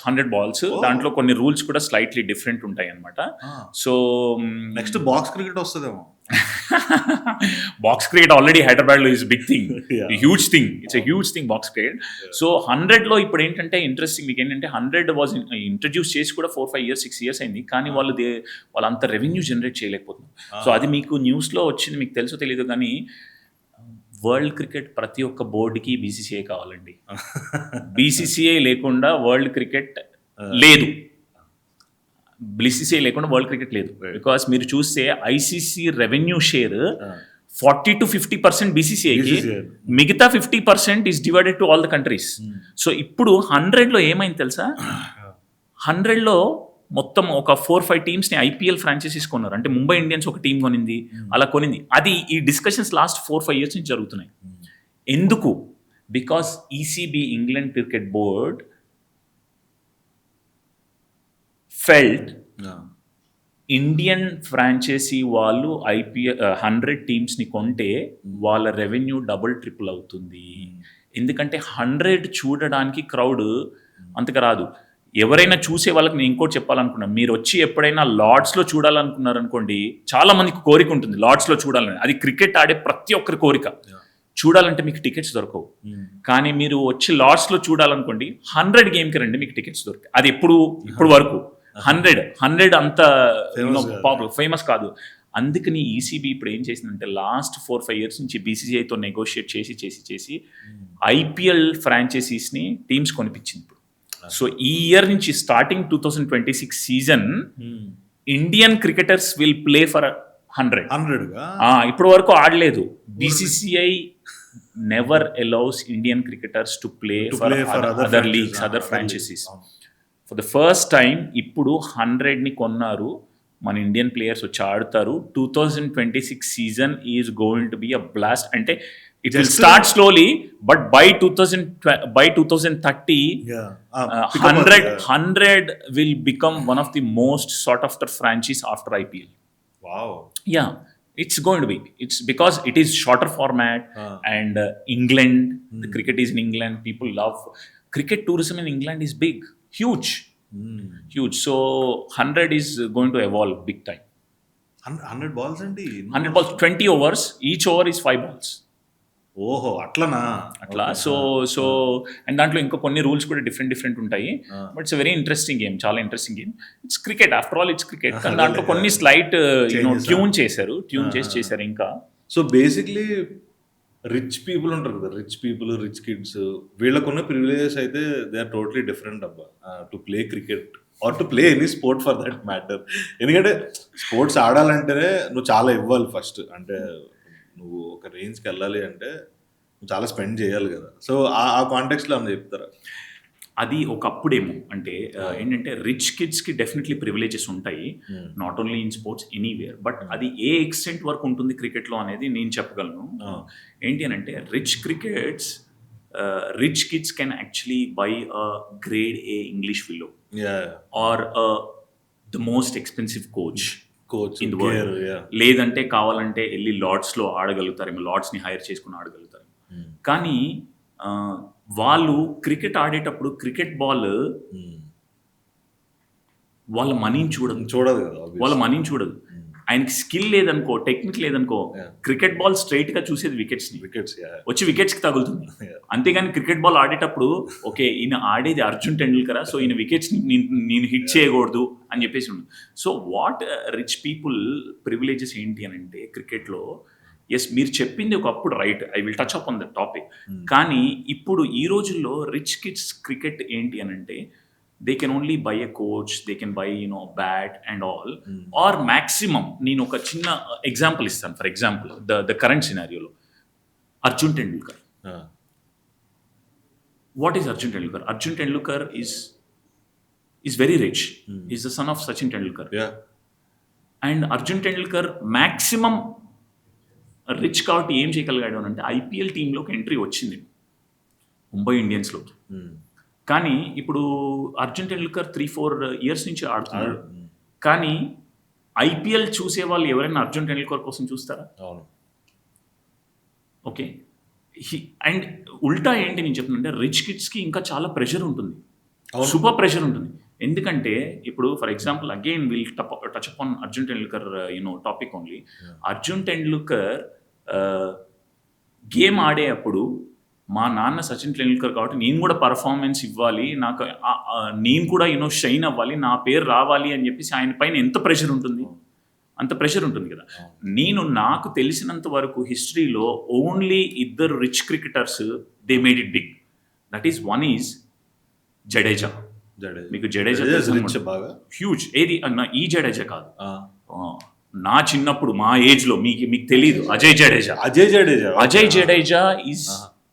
100 balls. దాంట్లో కొన్ని రూల్స్ కూడా స్లైట్లీ డిఫరెంట్ ఉంటాయి అనమాట. సో నెక్స్ట్ బాక్స్ క్రికెట్ వస్తుందేమో. బాక్స్ క్రికెట్ ఆల్రెడీ హైదరాబాద్లో is big thing, huge thing, it's a huge thing box cricket. So 100లో ఇప్పుడు ఏంటంటే ఇంట్రెస్టింగ్ మీకు ఏంటంటే 100 వాజ్ ఇంట్రడ్యూస్ చేసి కూడా 4-5 years 6 years అయింది, కానీ వాళ్ళు అంత రెవెన్యూ జనరేట్ చేయలేకపోతున్నారు. సో అది మీకు న్యూస్లో వచ్చింది, మీకు తెలుసో తెలియదు కానీ వరల్డ్ క్రికెట్ ప్రతి ఒక్క బోర్డుకి BCCI కావాలండి. BCCI లేకుండా వరల్డ్ క్రికెట్ లేదు, BCCI లేకుండా వరల్డ్ క్రికెట్ లేదు. బికాస్ మీరు చూస్తే ICC రెవెన్యూ షేర్ 40-50% BCCIకి, మిగతా 50% is divided to all the countries. So ఇప్పుడు 100లో ఏమైంది తెలుసా, 100లో మొత్తం ఒక 4-5 టీమ్స్ని IPL ఫ్రాంచైజీస్ కొన్నారు. అంటే ముంబై ఇండియన్స్ ఒక టీం కొనింది, అలా కొనింది. అది ఈ డిస్కషన్స్ లాస్ట్ 4-5 years నుంచి జరుగుతున్నాయి. ఎందుకు? Because ECB England cricket board felt Indian franchisee వాళ్ళు IPL 100 టీమ్స్ని కొంటే వాళ్ళ రెవెన్యూ డబుల్ ట్రిపుల్ అవుతుంది. ఎందుకంటే 100 చూడడానికి క్రౌడ్ అంతగా రాదు. ఎవరైనా చూసే వాళ్ళకి నేను ఇంకోటి చెప్పాలనుకున్నాను, మీరు వచ్చి ఎప్పుడైనా లార్డ్స్లో చూడాలనుకున్నారనుకోండి, చాలా మందికి కోరిక ఉంటుంది లార్డ్స్లో చూడాలని. అది క్రికెట్ ఆడే ప్రతి ఒక్కరి కోరిక. చూడాలంటే మీకు టికెట్స్ దొరకవు. కానీ మీరు వచ్చి లార్డ్స్లో చూడాలనుకోండి, 100 గేమ్కి రండి, మీకు టికెట్స్ దొరుకుతాయి. అది ఇప్పుడు వరకు 100 అంత పాపులర్ ఫేమస్ కాదు. అందుకని ECB ఇప్పుడు ఏం చేసిందంటే లాస్ట్ 4-5 years నుంచి BCCIతో నెగోషియేట్ చేసి IPL ఫ్రాంచైజీస్ని టీమ్స్ కొనిపించింది ఇప్పుడు. సో ఈ ఇయర్ నుంచి starting 2026 season Indian cricketers will play for 100. ఇప్పటి వరకు ఆడలేదు. BCCI never allows Indian cricketers to play for other leagues, other franchises. For the first time ఇప్పుడు 100ని కొన్నారు, మన ఇండియన్ ప్లేయర్స్ వచ్చి ఆడతారు. 2026 season is going to be a blast. అంటే it will start slowly, but by 2030 100 will become one of the most sought after franchise after IPL. Wow. Yeah, it's going to be. It's because it is shorter format and England, the cricket is in England, people love cricket. Tourism in England is big, huge. So 100 is going to evolve big time. 100 balls అండి, 100 balls, 20 overs, each over is 5 balls. ఓహో అట్లా. So and దాంట్లో ఇంకా కొన్ని rules కూడా different ఉంటాయి. But it's very interesting game, చాలా interesting game. It's cricket, after all it's cricket. కానీ దాంట్లో కొన్ని స్లైట్ ట్యూన్ చేశారు ఇంకా. సో బేసిక్లీ రిచ్ పీపుల్ ఉంటారు కదా, రిచ్ కిడ్స్, వీళ్ళకున్న ప్రివిలేజెస్ అయితే దే ఆర్ టోటలీ డిఫరెంట్ అబ్బా, to play cricket or to play any sport for that matter. ఎందుకంటే స్పోర్ట్స్ ఆడాలంటేనే నువ్వు చాలా ఇవ్వాలి ఫస్ట్. అంటే నువ్వు ఒక రేంజ్కి వెళ్ళాలి అంటే నువ్వు చాలా స్పెండ్ చేయాలి కదా. సో ఆ కాంటెక్స్లో అన్న చెప్తారా? అది ఒకప్పుడేమో అంటే ఏంటంటే రిచ్ కిడ్స్కి డెఫినెట్లీ ప్రివిలేజెస్ ఉంటాయి, not only in sports, anywhere. But అది ఏ ఎక్స్టెంట్ వరకు ఉంటుంది క్రికెట్లో అనేది నేను చెప్పగలను. ఏంటి అని అంటే rich kids can actually buy a grade A English willow or the most expensive coach in the world. లేదంటే కావాలంటే వెళ్ళి లార్డ్స్లో ఆడగలుగుతారు, లార్డ్స్ని హైర్ చేసుకుని ఆడగలుగుతారు. కానీ వాళ్ళు క్రికెట్ ఆడేటప్పుడు క్రికెట్ బాల్ వాళ్ళ మనీని చూడదు. వాళ్ళ మనీని చూడదు. ఆయనకి స్కిల్ లేదనుకో, టెక్నిక్ లేదనుకో, క్రికెట్ బాల్ స్ట్రైట్ గా చూసేది వికెట్స్ వచ్చి వికెట్స్ కి తగులుతుంది. అంతేగాని క్రికెట్ బాల్ ఆడేటప్పుడు ఓకే ఈయన ఆడేది అర్జున్ టెండూల్కర్, సో ఈయన వికెట్స్ నేను హిట్ చేయకూడదు అని చెప్పేసి ఉంది. So what rich people privileges ఏంటి అని అంటే క్రికెట్లో, ఎస్ మీరు చెప్పింది ఒకప్పుడు right, I will touch up on the topic. కానీ ఇప్పుడు ఈ రోజుల్లో రిచ్ కిడ్స్ క్రికెట్ ఏంటి అని అంటే they can only buy a coach, they can buy bat and all, or maximum నేను ఒక చిన్న ఎగ్జాంపుల్ ఇస్తాను. ఫర్ ఎగ్జాంపుల్ ద కరెంట్ సినారియోలో Arjun Tendulkar. What is Arjun Tendulkar? Arjun Tendulkar is very rich. He's the son of Sachin Tendulkar. And Arjun Tendulkar maximum rich కాబట్టి ఏం చేయగలిగాడు అని అంటే IPL టీంలోకి ఎంట్రీ వచ్చింది ముంబై ఇండియన్స్లోకి. కానీ ఇప్పుడు అర్జున్ టెండూల్కర్ 3-4 years నుంచి ఆడుతున్నాడు. కానీ IPL చూసే వాళ్ళు ఎవరైనా అర్జున్ టెండూల్కర్ కోసం చూస్తారా? ఓకే, అండ్ ఉల్టా ఏంటి నేను చెప్తున్నా, రిచ్ కిడ్స్కి ఇంకా చాలా ప్రెషర్ ఉంటుంది, సూపర్ ప్రెషర్ ఉంటుంది. ఎందుకంటే ఇప్పుడు for example again will touch upon Arjun Tendulkar topic only. Arjun Tendulkar game ఆడేటప్పుడు మా నాన్న సచిన్ టెండూల్కర్ కాబట్టి నేను కూడా పర్ఫార్మెన్స్ ఇవ్వాలి, నాకు నేను కూడా షైన్ అవ్వాలి, నా పేరు రావాలి అని చెప్పేసి ఆయన పైన ఎంత ప్రెషర్ ఉంటుంది, అంత ప్రెషర్ ఉంటుంది కదా. నాకు తెలిసినంత వరకు హిస్టరీలో only 2 rich cricketers they made it big. That is one is Jadeja. మీకు జడేజా హ్యూజ్. ఏది అన్న ఈ జడేజా కాదు, నా చిన్నప్పుడు మా ఏజ్ లో మీకు తెలియదు, Ajay Jadeja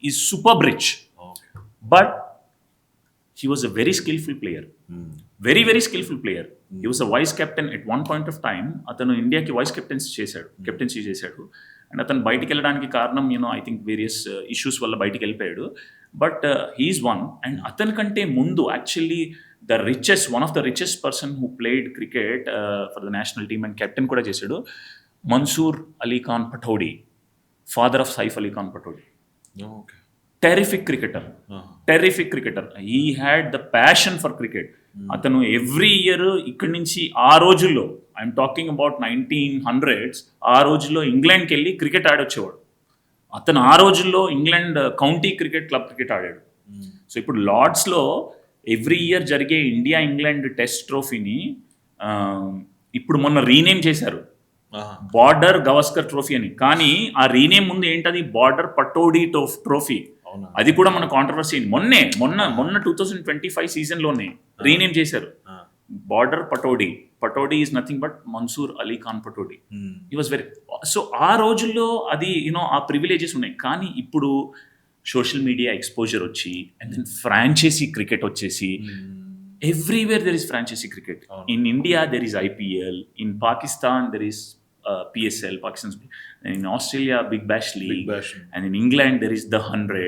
is super rich, but he was a very skilful player, very skilful player. He was a vice captain at one point of time. అతను ఇండియాకి వైస్ కెప్టెన్సీ చేశాడు. అండ్ అతను బయటికి వెళ్ళడానికి కారణం ఐ థింక్ వేరియస్ ఇష్యూస్ వల్ల బయటికి వెళ్ళిపోయాడు. But he's one. అండ్ అతనికంటే ముందు actually one of the richest person who played cricket for the national team and captain కూడా చేశాడు, Mansur Ali Khan Pataudi, father of Saif Ali Khan Pataudi. Terrific cricketer. He had the passion for cricket. అతను every year ఇక్కడి నుంచి ఆ రోజుల్లో, I'm talking about 1900s, ఆ రోజుల్లో ఇంగ్లాండ్కి వెళ్ళి క్రికెట్ ఆడొచ్చేవాడు. అతను ఆ రోజుల్లో ఇంగ్లాండ్ కౌంటీ క్లబ్ క్రికెట్ ఆడాడు. సో ఇప్పుడు లార్డ్స్లో ఎవ్రీ ఇయర్ జరిగే ఇండియా ఇంగ్లాండ్ టెస్ట్ ట్రోఫీని ఇప్పుడు మొన్న రీనేమ్ చేశారు, బార్డర్ గవస్కర్ ట్రోఫీ అని. కానీ ఆ రీనేమ్ ముందు ఏంటది, బార్డర్ పటౌడీ ట్రోఫీ. అది కూడా మన కాంట్రవర్సీ అయింది. మొన్న 2025 సీజన్లోనే రీనేమ్ చేశారు, border Pataudi is nothing but Mansoor Ali Khan Pataudi. He was very. So ఆ రోజుల్లో అది ఆ ప్రివిలేజెస్ ఉన్నాయి. కానీ ఇప్పుడు సోషల్ మీడియా ఎక్స్పోజర్ వచ్చి అండ్ దెన్ ఫ్రాంచైజీ క్రికెట్ వచ్చేసి everywhere there is franchise cricket. In India there is IPL, in Pakistan there is PSL, Pakistan, in Australia Big Bash League, and in England there is the 100.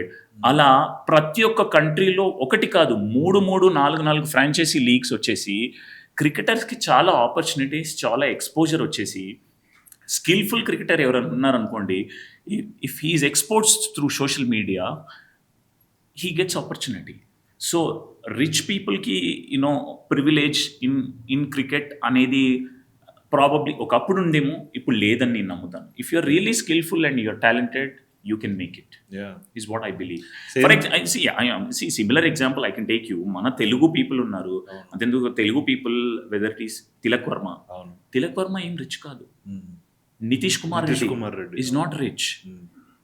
అలా ప్రతి ఒక్క కంట్రీలో ఒకటి కాదు 3 franchise leagues వచ్చేసి క్రికెటర్స్కి చాలా opportunities, చాలా ఎక్స్పోజర్ వచ్చేసి స్కిల్ఫుల్ క్రికెటర్ ఎవరైనా ఉన్నారనుకోండి, if he's exports through social media he gets opportunity. So rich పీపుల్కి ప్రివిలేజ్ ఇన్ క్రికెట్ అనేది ప్రాబబ్లీ ఒకప్పుడు ఉందేమో, ఇప్పుడు లేదని నేను నమ్ముతాను. If you're really skillful and you're talented, you can make it. Is what I believe. For see similar example I can take you. Mana Telugu people unnaru, antenduku Telugu people, whether it is Tilak Varma em rich kaadu. Nitish Kumar Reddy is not rich.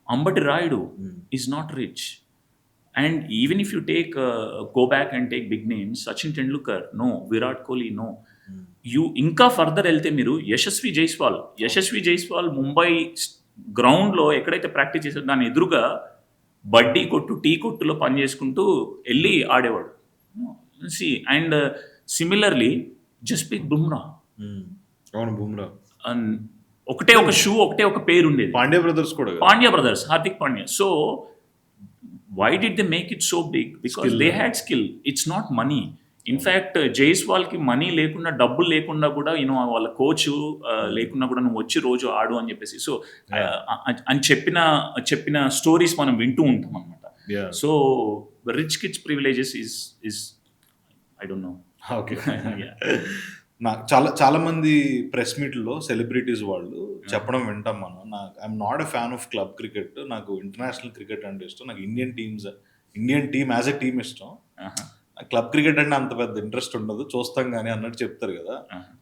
Ambati Rayudu is not rich. And even if you take go back and take big names, Sachin Tendulkar no, Virat Kohli no. You inka further వెళ్తే మీరు యశస్వి జైస్వాల్ ముంబై గ్రౌండ్లో ఎక్కడైతే practice చేశారో దాని ఎదురుగా బడ్డీ కొట్టు, tea కొట్టులో పని చేసుకుంటూ వెళ్ళి ఆడేవాడు. అండ్ సిమిలర్లీ జస్ప్రీత్ బుమ్రా, ఒకటే ఒక షూ, ఒకటే ఒక పేరు ఉండేది. Pandya brothers, Hardik Pandya. So why did they make it so big? Because they had skill. It's not money. In fact జైస్వాల్కి మనీ లేకుండా, డబ్బులు లేకుండా కూడా వాళ్ళ కోచ్ లేకుండా కూడా నువ్వు వచ్చి రోజు ఆడు అని చెప్పేసి సో అని చెప్పిన స్టోరీస్ మనం వింటూ ఉంటాం అనమాట. So rich kids privileges is I don't know. Okay. చాలా మంది ప్రెస్ మీట్లో సెలబ్రిటీస్ వాళ్ళు చెప్పడం వింటాం మనం. I'm not a fan of club cricket, నాకు ఇంటర్నేషనల్ క్రికెట్ అంటే ఇష్టం, నాకు Indian team as a team ఇష్టం, క్లబ్ క్రికెట్ అంటే అంత పెద్ద ఇంట్రెస్ట్ ఉండదు, చూస్తాం కానీ అన్నట్టు చెప్తారు కదా.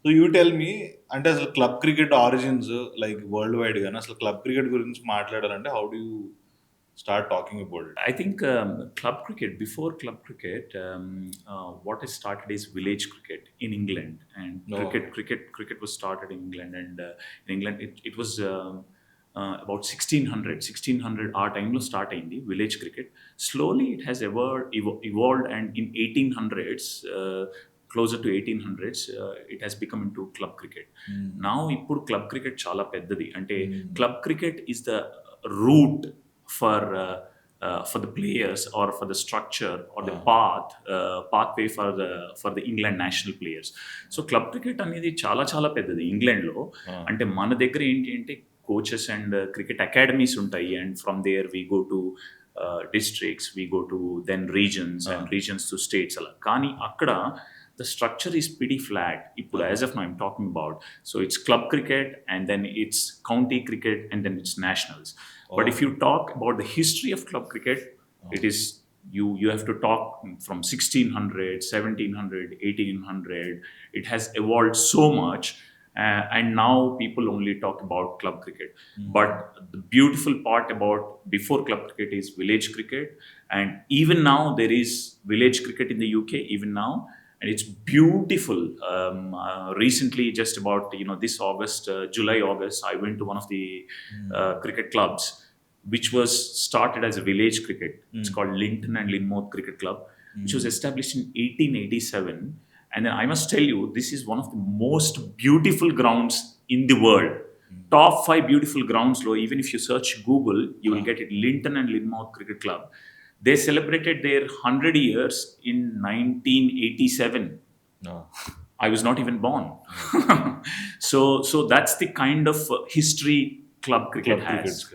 సో యూ టెల్ మీ, అంటే అసలు club cricket origins like world wide కానీ అసలు క్లబ్ క్రికెట్ గురించి మాట్లాడాలంటే how do you start talking about it? I think before club cricket, what has started is village cricket in England, and cricket was started in England, and in England it was about 1600 our time lo start ayindi village cricket. Slowly it has evolved, and in 1800s closer to 1800s it has become into club cricket. Now ippudu club cricket chaala peddadi, ante club cricket is the root for the players, or for the structure, or the pathway for the England national players. So club cricket అనేది చాలా పెద్దది England లో. అంటే మన దగ్గర ఏంటి అంటే coaches and cricket academies ఉంటాయి, and from there we go to districts, we go to then regions and regions to states అలా. కానీ అక్కడ the structure is pretty flat. ఇప్పుడు as of now I'm talking about, so it's club cricket and then it's county cricket and then it's nationals. But if you talk about the history of club cricket, it is you have to talk from 1600, 1700, 1800. It has evolved so much, and now people only talk about club cricket. But the beautiful part about before club cricket is village cricket, and even now there is village cricket in the UK even now, and it's beautiful. Recently, just about this August, July, August, I went to one of the cricket clubs, which was started as a village cricket. It's called Linton and Linmouth Cricket Club, which was established in 1887. And then I must tell you, this is one of the most beautiful grounds in the world. Top 5 beautiful grounds, even if you search Google, you will get it. Linton and Linmouth Cricket Club. They celebrated their 100 years in 1987. I was not even born. So that's the kind of history club cricket has.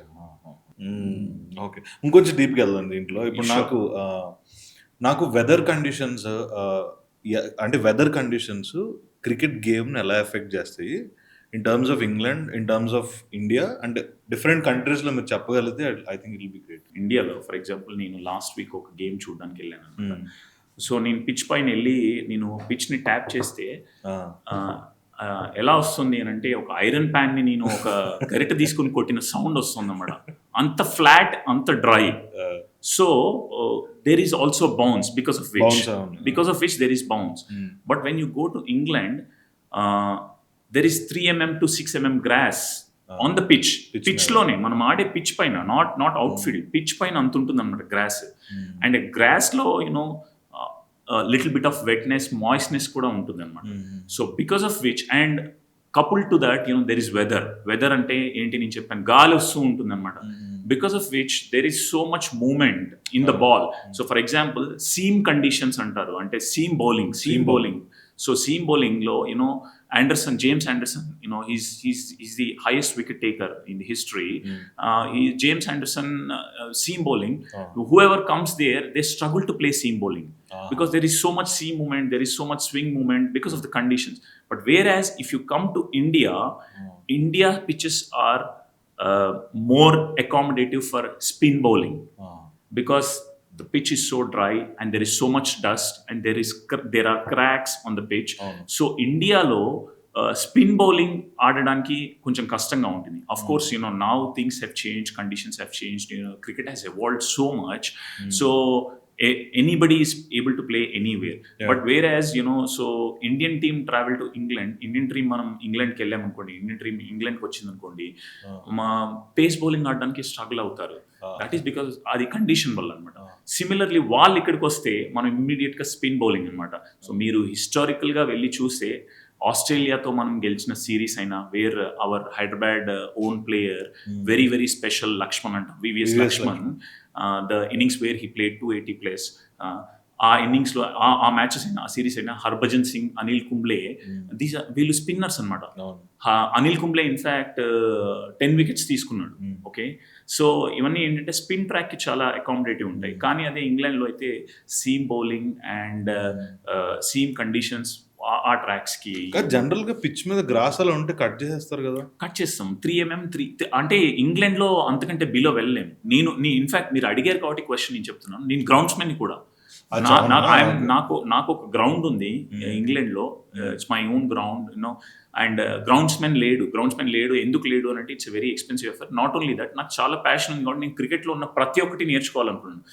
Okay, ఇంకొంచెం డీప్కి వెళ్దాం దీంట్లో. ఇప్పుడు నాకు weather conditions అంటే weather conditions cricket గేమ్ని ఎలా effect చేస్తాయి in terms of England, in terms of India, అంటే డిఫరెంట్ కంట్రీస్లో మీరు చెప్పగలిగితే I think it will be great. ఇండియాలో ఫర్ ఎగ్జాంపుల్ నేను లాస్ట్ వీక్ ఒక గేమ్ చూడడానికి వెళ్ళాను. సో నేను పిచ్ పైన వెళ్ళి నేను పిచ్ని ట్యాప్ చేస్తే ఎలా వస్తుంది అని అంటే ఒక ఐరన్ ప్యాన్ని నేను ఒక గరిట తీసుకుని కొట్టిన సౌండ్ వస్తుంది అన్నమాట. అంత ఫ్లాట్, అంత dry. So there is also bounce, because of which there is bounce. But when you go to England, there is 3 mm to 6 mm grass on the pitch లోనే మనం ఆడే పిచ్ పైన, నాట్ అవుట్ఫీల్డ్, పిచ్ పైన అంత ఉంటుంది అన్నమాట grass. And grass లో little bit of wetness, moistness కూడా ఉంటుంది అనమాట. So because of which, and couple to that there is weather అంటే ఏంటి నేను చెప్పాను, గాలి వస్తూ ఉంటుంది అనమాట. Because of which there is so much movement in the ball. So for example, seam conditions antaru, ante seam bowling. So seam bowling lo James Anderson, he's the highest wicket taker in the history. James Anderson, seam bowling, whoever comes there, they struggle to play seam bowling because there is so much seam movement, there is so much swing movement because of the conditions. But whereas if you come to India pitches are more accommodative for spin bowling because the pitch is so dry and there is so much dust and there are cracks on the pitch. So India lo spin bowling ఆడడానికి కొంచెం కష్టంగా ఉంటుంది. Of course, now things have changed, conditions have changed, cricket has evolved so much. So anybody is able to play anywhere. But whereas so Indian team travel to England, Indian team మనం ఇంగ్లాండ్కి వెళ్ళాం అనుకోండి, Indian team ఇంగ్లాండ్కి వచ్చింది అనుకోండి, మా pace bowling ఆడడానికి struggle అవుతారు. That is because అది condition వల్ల అనమాట. సిమిలర్లీ వాళ్ళు ఇక్కడికి వస్తే మనం ఇమ్మీడియట్ గా స్పిన్ బౌలింగ్ అనమాట. సో మీరు హిస్టారికల్ గా వెళ్ళి చూస్తే ఆస్ట్రేలియాతో మనం గెలిచిన సిరీస్ అయినా, where our Hyderabad own player, very very special Laxman అంట, VVS Laxman, the innings where he played 280 plus, ఆ ఇన్నింగ్స్ లో ఆ మ్యాచెస్ అయినా, ఆ సిరీస్ అయినా, హర్భజన్ సింగ్, అనిల్ కుంబ్లే, వీళ్ళు స్పిన్నర్స్ అనమాట. అనిల్ కుంబ్లే ఇన్ఫాక్ట్ 10 wickets తీసుకున్నాడు. ఓకే, సో ఇవన్నీ ఏంటంటే స్పిన్ ట్రాక్ కి చాలా అకామిడేటివ్ ఉంటాయి. కానీ అదే ఇంగ్లాండ్ లో అయితే seam bowling and seam conditions ఆ ట్రాక్స్ కి జనరల్ గా పిచ్ మీద గ్రాస్ అలా ఉంటే కట్ చేసేస్తారు కదా. కట్ చేస్తాం 3 mm, అంటే ఇంగ్లాండ్ లో అంతకంటే బిలో వెళ్ళలేము. ఇన్ఫాక్ట్ మీరు అడిగారు కాబట్టి క్వశ్చన్ నేను చెప్తున్నాను. నేను గ్రౌండ్స్మెన్ కూడా, నాకు ఒక గ్రౌండ్ ఉంది ఇంగ్లాండ్ లో, it's my own ground, and groundsmen లేడు. ఎందుకు లేడు అని అంటే it's very expensive affair. Not only that, నాకు చాలా ప్యాషన్ ఉంది కాబట్టి నేను క్రికెట్ లో ఉన్న ప్రతి ఒక్కటి నేర్చుకోవాలనుకున్నాను.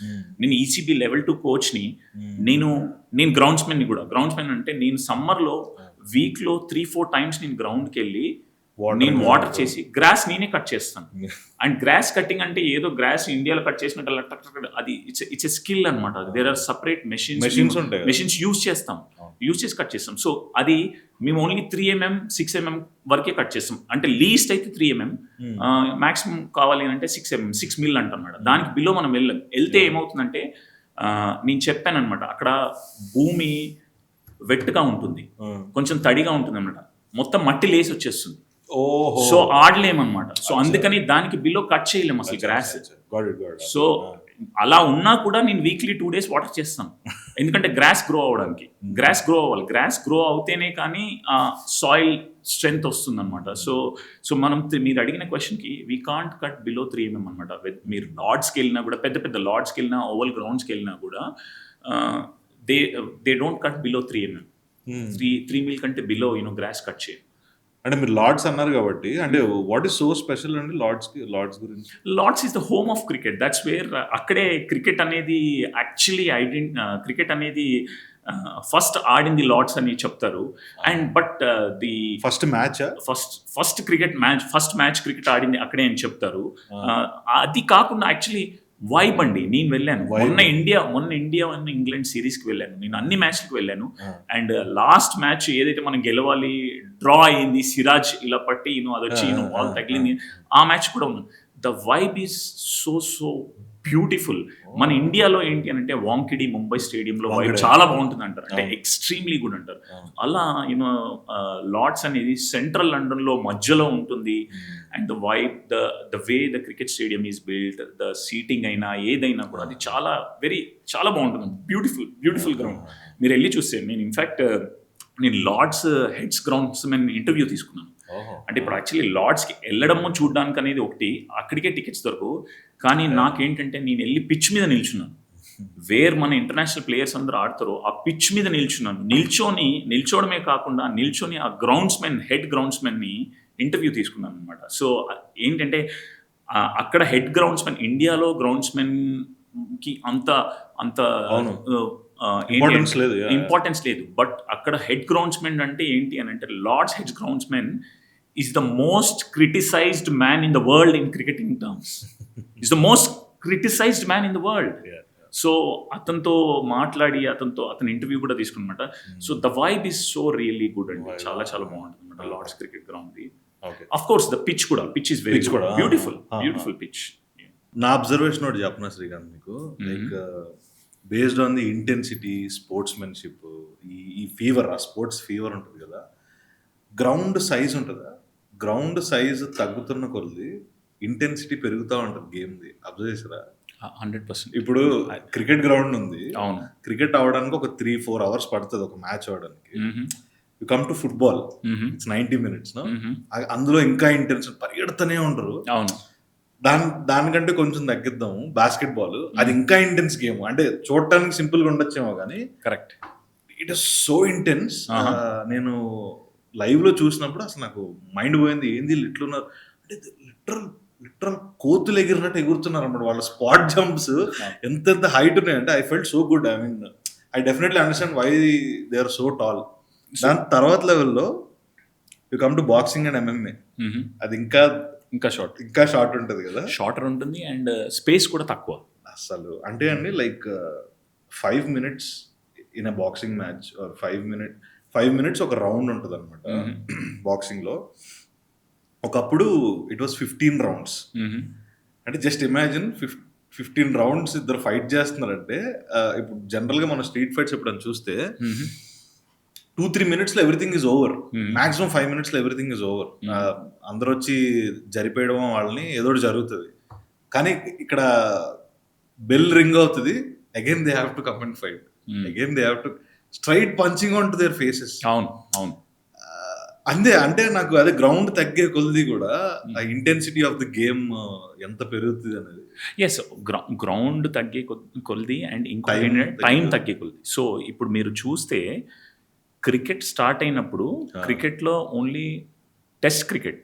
నేను ECB level 2 కోచ్ని, నేను గ్రౌండ్స్మెన్ ని కూడా. గ్రౌండ్స్మెన్ అంటే నేను సమ్మర్ లో వీక్ లో 3-4 times నేను గ్రౌండ్కి వెళ్ళి నేను వాటర్ చేసి గ్రాస్ నేనే కట్ చేస్తాను. అండ్ గ్రాస్ కటింగ్ అంటే ఏదో గ్రాస్ ఇండియాలో కట్ చేసినట్టు అది ఇట్స్ ఎ స్కిల్ అనమాట. There are separate machines use చేసి కట్ చేస్తాం. సో అది మేము ఓన్లీ 3 mm, 6 mm వరకే కట్ చేస్తాం. అంటే లీస్ట్ అయితే 3 mm, మాక్సిమం కావాలి అంటే 6 mm, 6 mil అంటన్నమాట. దానికి బిలో మనం వెళ్తే ఏమవుతుందంటే, నేను చెప్పాను అనమాట, అక్కడ భూమి వెట్గా ఉంటుంది, కొంచెం తడిగా ఉంటుంది అనమాట, మొత్తం మట్టి లేసి వచ్చేస్తుంది. ఓహో సో ఆడలేమన్నమాట. సో అందుకని దానికి బిలో కట్ చేయలేము అసలు గ్రాస్. సో అలా ఉన్నా కూడా నేను వీక్లీ 2 days వాటర్ చేస్తాను, ఎందుకంటే గ్రాస్ గ్రో అవడానికి. గ్రాస్ గ్రో అవ్వాలి, గ్రాస్ గ్రో అవుతేనే కానీ సాయిల్ స్ట్రెంగ్త్ వస్తుంది అనమాట. సో మనం మీరు అడిగిన క్వశ్చన్కి we can't cut below 3 mm అనమాట. మీరు లార్డ్స్కి వెళ్ళినా కూడా, పెద్ద పెద్ద లార్డ్స్కి వెళ్ళినా, ఓవల్ గ్రౌండ్స్కి వెళ్ళినా కూడా they don't cut below 3 mm. 3 mil కంటే బిలో గ్రాస్ కట్ చేయం. అంటే మీరు లార్డ్స్ అన్నారు కాబట్టి, అంటే వాట్ ఈస్ సో స్పెషల్ అండి లార్డ్స్ గురించి? Lord's is the home of cricket. That's where అక్కడే క్రికెట్ అనేది యాక్చువల్లీ క్రికెట్ అనేది ఫస్ట్ ఆడింది లార్డ్స్ అని చెప్తారు. And but the first match cricket ఆడింది అక్కడే అని చెప్తారు. అది కాకుండా యాక్చువల్లీ వైబ్ అండి. నేను వెళ్ళాను మొన్న ఇండియా ఇంగ్లాండ్ సిరీస్కి వెళ్ళాను, నేను అన్ని మ్యాచ్లకు వెళ్ళాను. అండ్ లాస్ట్ మ్యాచ్ ఏదైతే మనం గెలవాలి డ్రా అయింది, సిరాజ్ ఇలా పట్టి అది వచ్చి బాల్ తగిలింది, ఆ మ్యాచ్ కూడా ఉంది. The vibe is so beautiful. మన ఇండియాలో ఏంటి అని అంటే వాంకిడి ముంబై స్టేడియంలో వైబ్ చాలా బాగుంటుంది అంటారు, అంటే ఎక్స్ట్రీమ్లీ గుడ్ అంటారు. అలా లార్డ్స్ అనేది సెంట్రల్ లండన్లో మధ్యలో ఉంటుంది. And the vibe, the way the cricket stadium is built, the seating అయినా ఏదైనా కూడా అది చాలా బాగుంటుంది. Beautiful ground. మీరు వెళ్ళి చూస్తే, నేను in fact Lord's heads grounds interview తీసుకున్నాను. అంటే ఇప్పుడు యాక్చువల్లీ లార్డ్స్కి వెళ్ళడము చూడడానికి అనేది ఒకటి, అక్కడికే టికెట్స్ దొరకవు. కానీ నాకేంటంటే నేను వెళ్ళి పిచ్ మీద నిల్చున్నాను, వేర్ మన ఇంటర్నేషనల్ ప్లేయర్స్ అందరూ ఆడతారో ఆ పిచ్ మీద నిల్చున్నాను. నిల్చోవడమే కాకుండా ఆ హెడ్ గ్రౌండ్స్మెన్ని ఇంటర్వ్యూ తీసుకున్నాను అనమాట. సో ఏంటంటే అక్కడ హెడ్ గ్రౌండ్స్మెన్, ఇండియాలో గ్రౌండ్స్మెన్కి అంత ఇంపార్టెన్స్ లేదు. బట్ అక్కడ హెడ్ గ్రౌండ్స్మెన్ అంటే ఏంటి అని అంటే, Lord's head groundsmen is the most criticised man in the world in cricketing terms. Is the most criticised man in the world. So అతనితో మాట్లాడి అతని ఇంటర్వ్యూ కూడా తీసుకున్నమాట. So the vibe is so really good అండి, చాలా బాగుంటుంది అనమాట Lord's cricket ground. Of course the pitch is very beautiful pitch. నా అబ్జర్వేషన్ ఒకటి చెప్పనా శ్రీకాంత్ మీకు, like based on the intensity, sportsmanship, ఈ ఫీవర్, ఆ స్పోర్ట్స్ ఫీవర్ ఉంటుంది కదా, గ్రౌండ్ సైజ్ ఉంటుందా, గ్రౌండ్ సైజ్ తగ్గుతున్న కొద్ది ఇంటెన్సిటీ పెరుగుతూ ఉంటుంది గేమ్ది. అబ్జర్వ్ చేసారా? 100%. ఇప్పుడు క్రికెట్ గ్రౌండ్ ఉంది, అవును, క్రికెట్ అవడానికి ఒక 3-4 hours పడుతుంది ఒక మ్యాచ్ అవడానికి. You come to football, it's 90 minutes. అందులో ఇంకా ఇంటెన్సిటీ పరిగెడుతూనే ఉండరు. అవును, దానికంటే కొంచెం తగ్గిద్దాము బాస్కెట్ బాల్, అది ఇంకా ఇంటెన్స్ గేమ్. అంటే చూడటానికి సింపుల్ గా ఉండొచ్చేమో కానీ correct, it is so intense. నేను లైవ్ లో చూసినప్పుడు అసలు నాకు మైండ్ పోయింది, ఏంది ఇట్లున్నారు అంటే లిటరల్ కోతులు ఎగిరినట్టు ఎగురుతున్నారు అన్నమాట. వాళ్ళ స్పాట్ జంప్స్ ఎంత హైట్ ఉన్నాయంటే I felt so good. I definitely understand why they are so tall. దాని తర్వాత లెవెల్లో you come to boxing and MMA, అది ఇంకా షార్ట్ ఉంటుంది కదా, షార్టర్ ఉంటుంది అండ్ స్పేస్ కూడా తక్కువ అసలు. అంటే అండి like 5 minutes in a boxing match, 5 minutes ఒక రౌండ్ ఉంటుంది అనమాట బాక్సింగ్ లో. ఒకప్పుడు ఇట్ వాస్ 15 rounds. అంటే జస్ట్ ఇమాజిన్ 15 rounds ఇద్దరు ఫైట్ చేస్తున్నారంటే, ఇప్పుడు జనరల్ గా మన స్ట్రీట్ ఫైట్స్ ఎప్పుడైనా చూస్తే 2-3 minutes లో everything is over, maximum 5 minutes లో ఎవ్రీథింగ్ ఈజ్ ఓవర్. అందరూ వచ్చి జరిపేయడం వాళ్ళని ఏదో జరుగుతుంది. కానీ ఇక్కడ బెల్ రింగ్ అవుతుంది, again they have to come and fight, again they have to straight punching on to their faces. అవును అంతే. అంటే నాకు అదే గ్రౌండ్ తగ్గే కొద్ది కూడా ఆ ఇంటెన్సిటీ ఆఫ్ ది గేమ్ ఎంత పెరుగుతుంది అనేది. ఎస్, గ్రౌండ్ తగ్గే కొద్ది అండ్ ఇంకో టైం తగ్గే కొద్ది. సో ఇప్పుడు మీరు చూస్తే క్రికెట్ స్టార్ట్ అయినప్పుడు క్రికెట్లో ఓన్లీ టెస్ట్ క్రికెట్.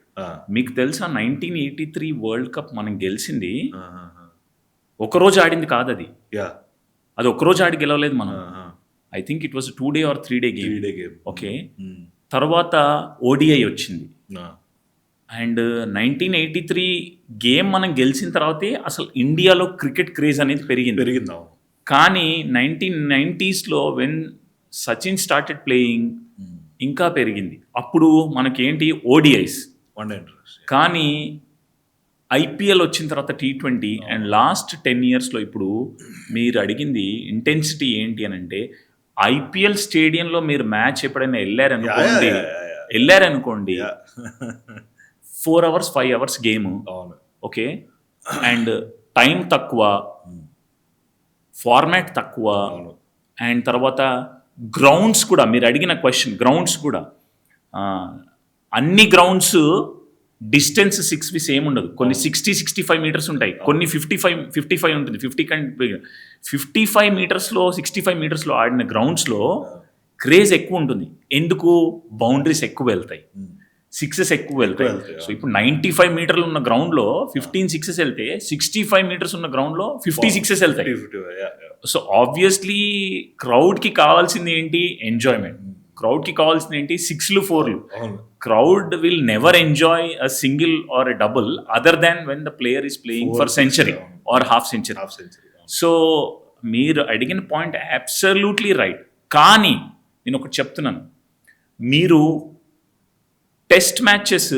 మీకు తెలుసా 1983 వరల్డ్ కప్ మనం గెలిచింది ఒకరోజు ఆడింది కాదు, అది ఒకరోజు ఆడి గెలవలేదు మనం. I think it was 2 day or 3 day game. Okay, తర్వాత ODI వచ్చింది. అండ్ 1983 గేమ్ మనం గెలిచిన తర్వాతే అసలు ఇండియాలో క్రికెట్ క్రేజ్ అనేది పెరిగింది. కానీ 1990s when Sachin started playing ఇంకా పెరిగింది. అప్పుడు మనకేంటి ODIs, కానీ IPL వచ్చిన తర్వాత T20 అండ్ లాస్ట్ 10 years ఇప్పుడు మీరు అడిగింది ఇంటెన్సిటీ ఏంటి అని అంటే, IPL స్టేడియంలో మీరు మ్యాచ్ ఎప్పుడైనా వెళ్ళారనుకోండి 4 hours 5 hours గేమ్. అవును. ఓకే, అండ్ టైం తక్కువ, ఫార్మాట్ తక్కువ, అవును. అండ్ తర్వాత గ్రౌండ్స్ కూడా మీరు అడిగిన క్వశ్చన్, గ్రౌండ్స్ కూడా అన్ని గ్రౌండ్స్ డిస్టెన్స్ 6 సేమ్ ఉండదు. కొన్ని 60-65 మీటర్స్ ఉంటాయి, కొన్ని 55 ఉంటుంది. 55 మీటర్స్లో 65 మీటర్స్లో ఆడిన గ్రౌండ్స్లో క్రేజ్ ఎక్కువ ఉంటుంది. ఎందుకు? బౌండరీస్ ఎక్కువ వెళ్తాయి, సిక్సెస్ ఎక్కువ వెళ్తాయి. సో ఇప్పుడు 95 మీటర్లు ఉన్న గ్రౌండ్లో 15 సిక్సెస్ వెళ్తే 65 మీటర్స్ ఉన్న గ్రౌండ్లో 50 సిక్సెస్ వెళ్తాయి. సో ఆబ్వియస్లీ క్రౌడ్కి కావాల్సింది ఏంటి? ఎంజాయ్మెంట్. క్రౌడ్కి కావాల్సింది ఏంటి? 6లు 4లు. Crowd will never enjoy a single or a double other than when the player is playing for century or half century. So మీరు అడిగిన పాయింట్ అబ్సల్యూట్లీ రైట్. కానీ నేను ఒకటి చెప్తున్నాను, మీరు test matches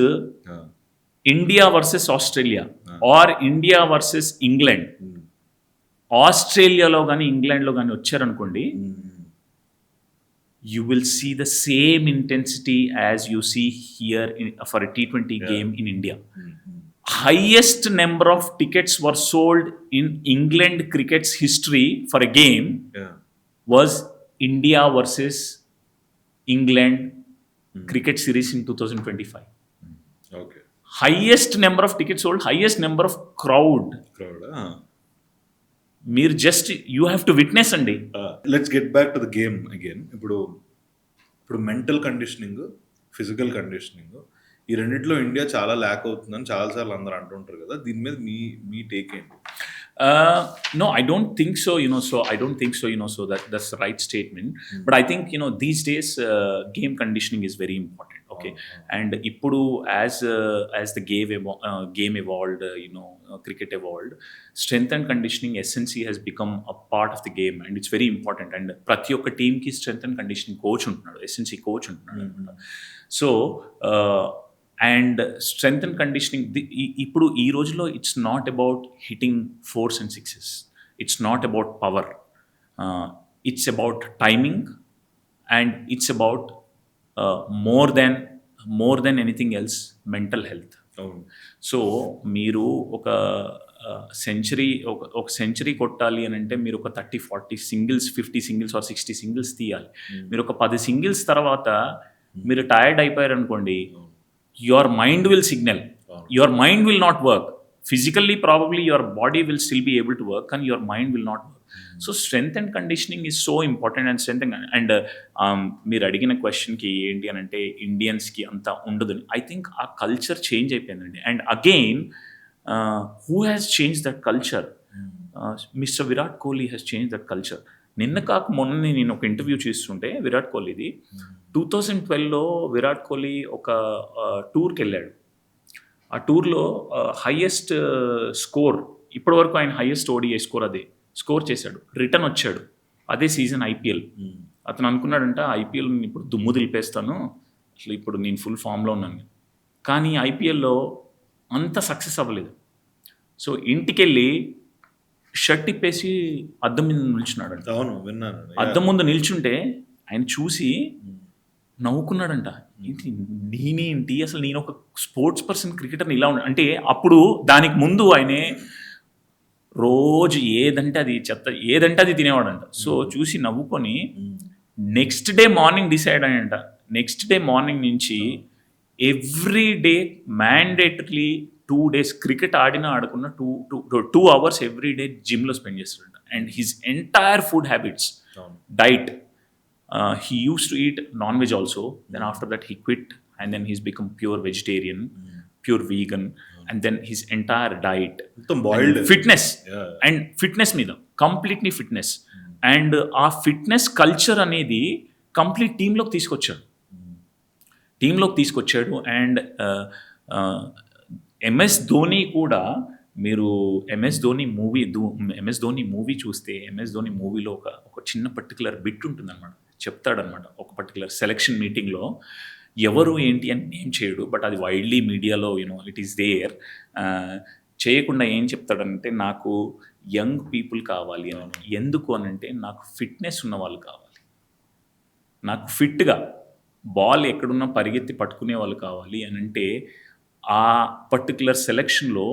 India versus Australia are India versus England, ఆస్ట్రేలియాలో కానీ ఇంగ్లాండ్లో కానీ వచ్చారనుకోండి, you will see the same intensity as you see here for a T20 game in India. Highest number of tickets were sold in England cricket's history for a game was India versus England cricket series in 2025. Okay. Highest number of tickets sold, highest number of crowd. మీరు just you have to witness అండి. Let's get back to the game again. ఇప్పుడు mental conditioning, physical conditioning, ఈ రెండిట్లో India చాలా ల్యాక్ అవుతుందని చాలాసార్లు అందరూ అంటుంటారు కదా, దీని మీద మీ టేక్ ఏంటి? No, I don't think so, so that's the right statement. But I think, these days game conditioning is very important. Okay, and ippudu as the game evolved, cricket evolved, strength and conditioning SNC has become a part of the game, and it's very important. And prati okka team ki strength and conditioning coach untunnadu, SNC coach untunnadu. So and strength and conditioning ఇప్పుడు ఈ రోజులో it's not about hitting 4s and 6s, it's not about power, it's about timing, and it's about more than anything else mental health. So మీరు ఒక century కొట్టాలి అని అంటే మీరు ఒక 30-40 సింగిల్స్, 50 సింగిల్స్ ఆర్ 60 సింగిల్స్ తీయాలి. మీరు ఒక 10 సింగిల్స్ తర్వాత మీరు టైర్డ్ అయిపోయారు అనుకోండి, your mind will signal, your mind will not work. Physically probably your body will still be able to work and your mind will not work. So strength and conditioning is so important. And మీరు అడిగిన క్వశ్చన్కి ఏంటి అని అంటే ఇండియన్స్కి అంత ఉండదు. I think ఆ culture change అయిపోయిందండి. And again who has changed that culture? Mr. Virat Kohli has changed that culture. నిన్న కాక మొన్న నేను ఒక ఇంటర్వ్యూ చేస్తుంటే విరాట్ కోహ్లీది 2012లో విరాట్ కోహ్లీ ఒక టూర్కి వెళ్ళాడు. ఆ టూర్లో హైయెస్ట్ స్కోర్ ఇప్పటివరకు ఆయన హైయెస్ట్ ODI స్కోర్ అదే స్కోర్ చేశాడు. రిటర్న్ వచ్చాడు అదే సీజన్ IPL. అతను అనుకున్నాడంట IPL ఇప్పుడు దుమ్ము దులిపేస్తాను, అసలు ఇప్పుడు నేను ఫుల్ ఫామ్లో ఉన్నాను. కానీ IPLలో అంత సక్సెస్ అవ్వలేదు. సో ఇంటికెళ్ళి షర్ట్ ఇప్పేసి అద్దం మీద నిల్చున్నాడంట. అవును, విన్నాను. అద్దం ముందు నిల్చుంటే ఆయన చూసి నవ్వుకున్నాడంట. నేనేంటి అసలు, నేను ఒక స్పోర్ట్స్ పర్సన్, క్రికెటర్ని ఇలా ఉన్నా అంటే. అప్పుడు దానికి ముందు ఆయనే రోజు ఏదంటే అది చెత్త ఏదంటే అది తినేవాడంట. సో చూసి నవ్వుకొని నెక్స్ట్ డే మార్నింగ్ డిసైడ్ అయ్యంట, నెక్స్ట్ డే మార్నింగ్ నుంచి every day mandatory 2 days cricket ఆడినా ఆడకున్న 2 hours ఎవ్రీ డే జిమ్లో స్పెండ్ చేస్తాడంట. And his entire food habits, diet, he used to eat non-veg also, then after that he quit and then he's become pure vegetarian, pure vegan, and then his entire diet, boiled fitness, and fitness మీద completely fitness, and ఆ fitness culture అనేది complete టీంలోకి తీసుకొచ్చాడు. And MS Dhoni కూడా, మీరు MS Dhoni movie చూస్తే MS Dhoni మూవీలో ఒక చిన్న పర్టికులర్ బిట్ ఉంటుందన్నమాట. చెప్తాడనమాట ఒక పర్టికులర్ సెలక్షన్ మీటింగ్లో, ఎవరు ఏంటి అని నేమ్ చేయడు, బట్ అది వైడ్లీ మీడియాలో ఇట్ ఈస్ దేర్. చేయకుండా ఏం చెప్తాడంటే, నాకు యంగ్ పీపుల్ కావాలి అని. ఎందుకు అనంటే నాకు ఫిట్నెస్ ఉన్న వాళ్ళు కావాలి, నాకు ఫిట్గా బాల్ ఎక్కడున్నా పరిగెత్తి పట్టుకునే వాళ్ళు కావాలి అని అంటే ఆ పర్టికులర్ సెలక్షన్లో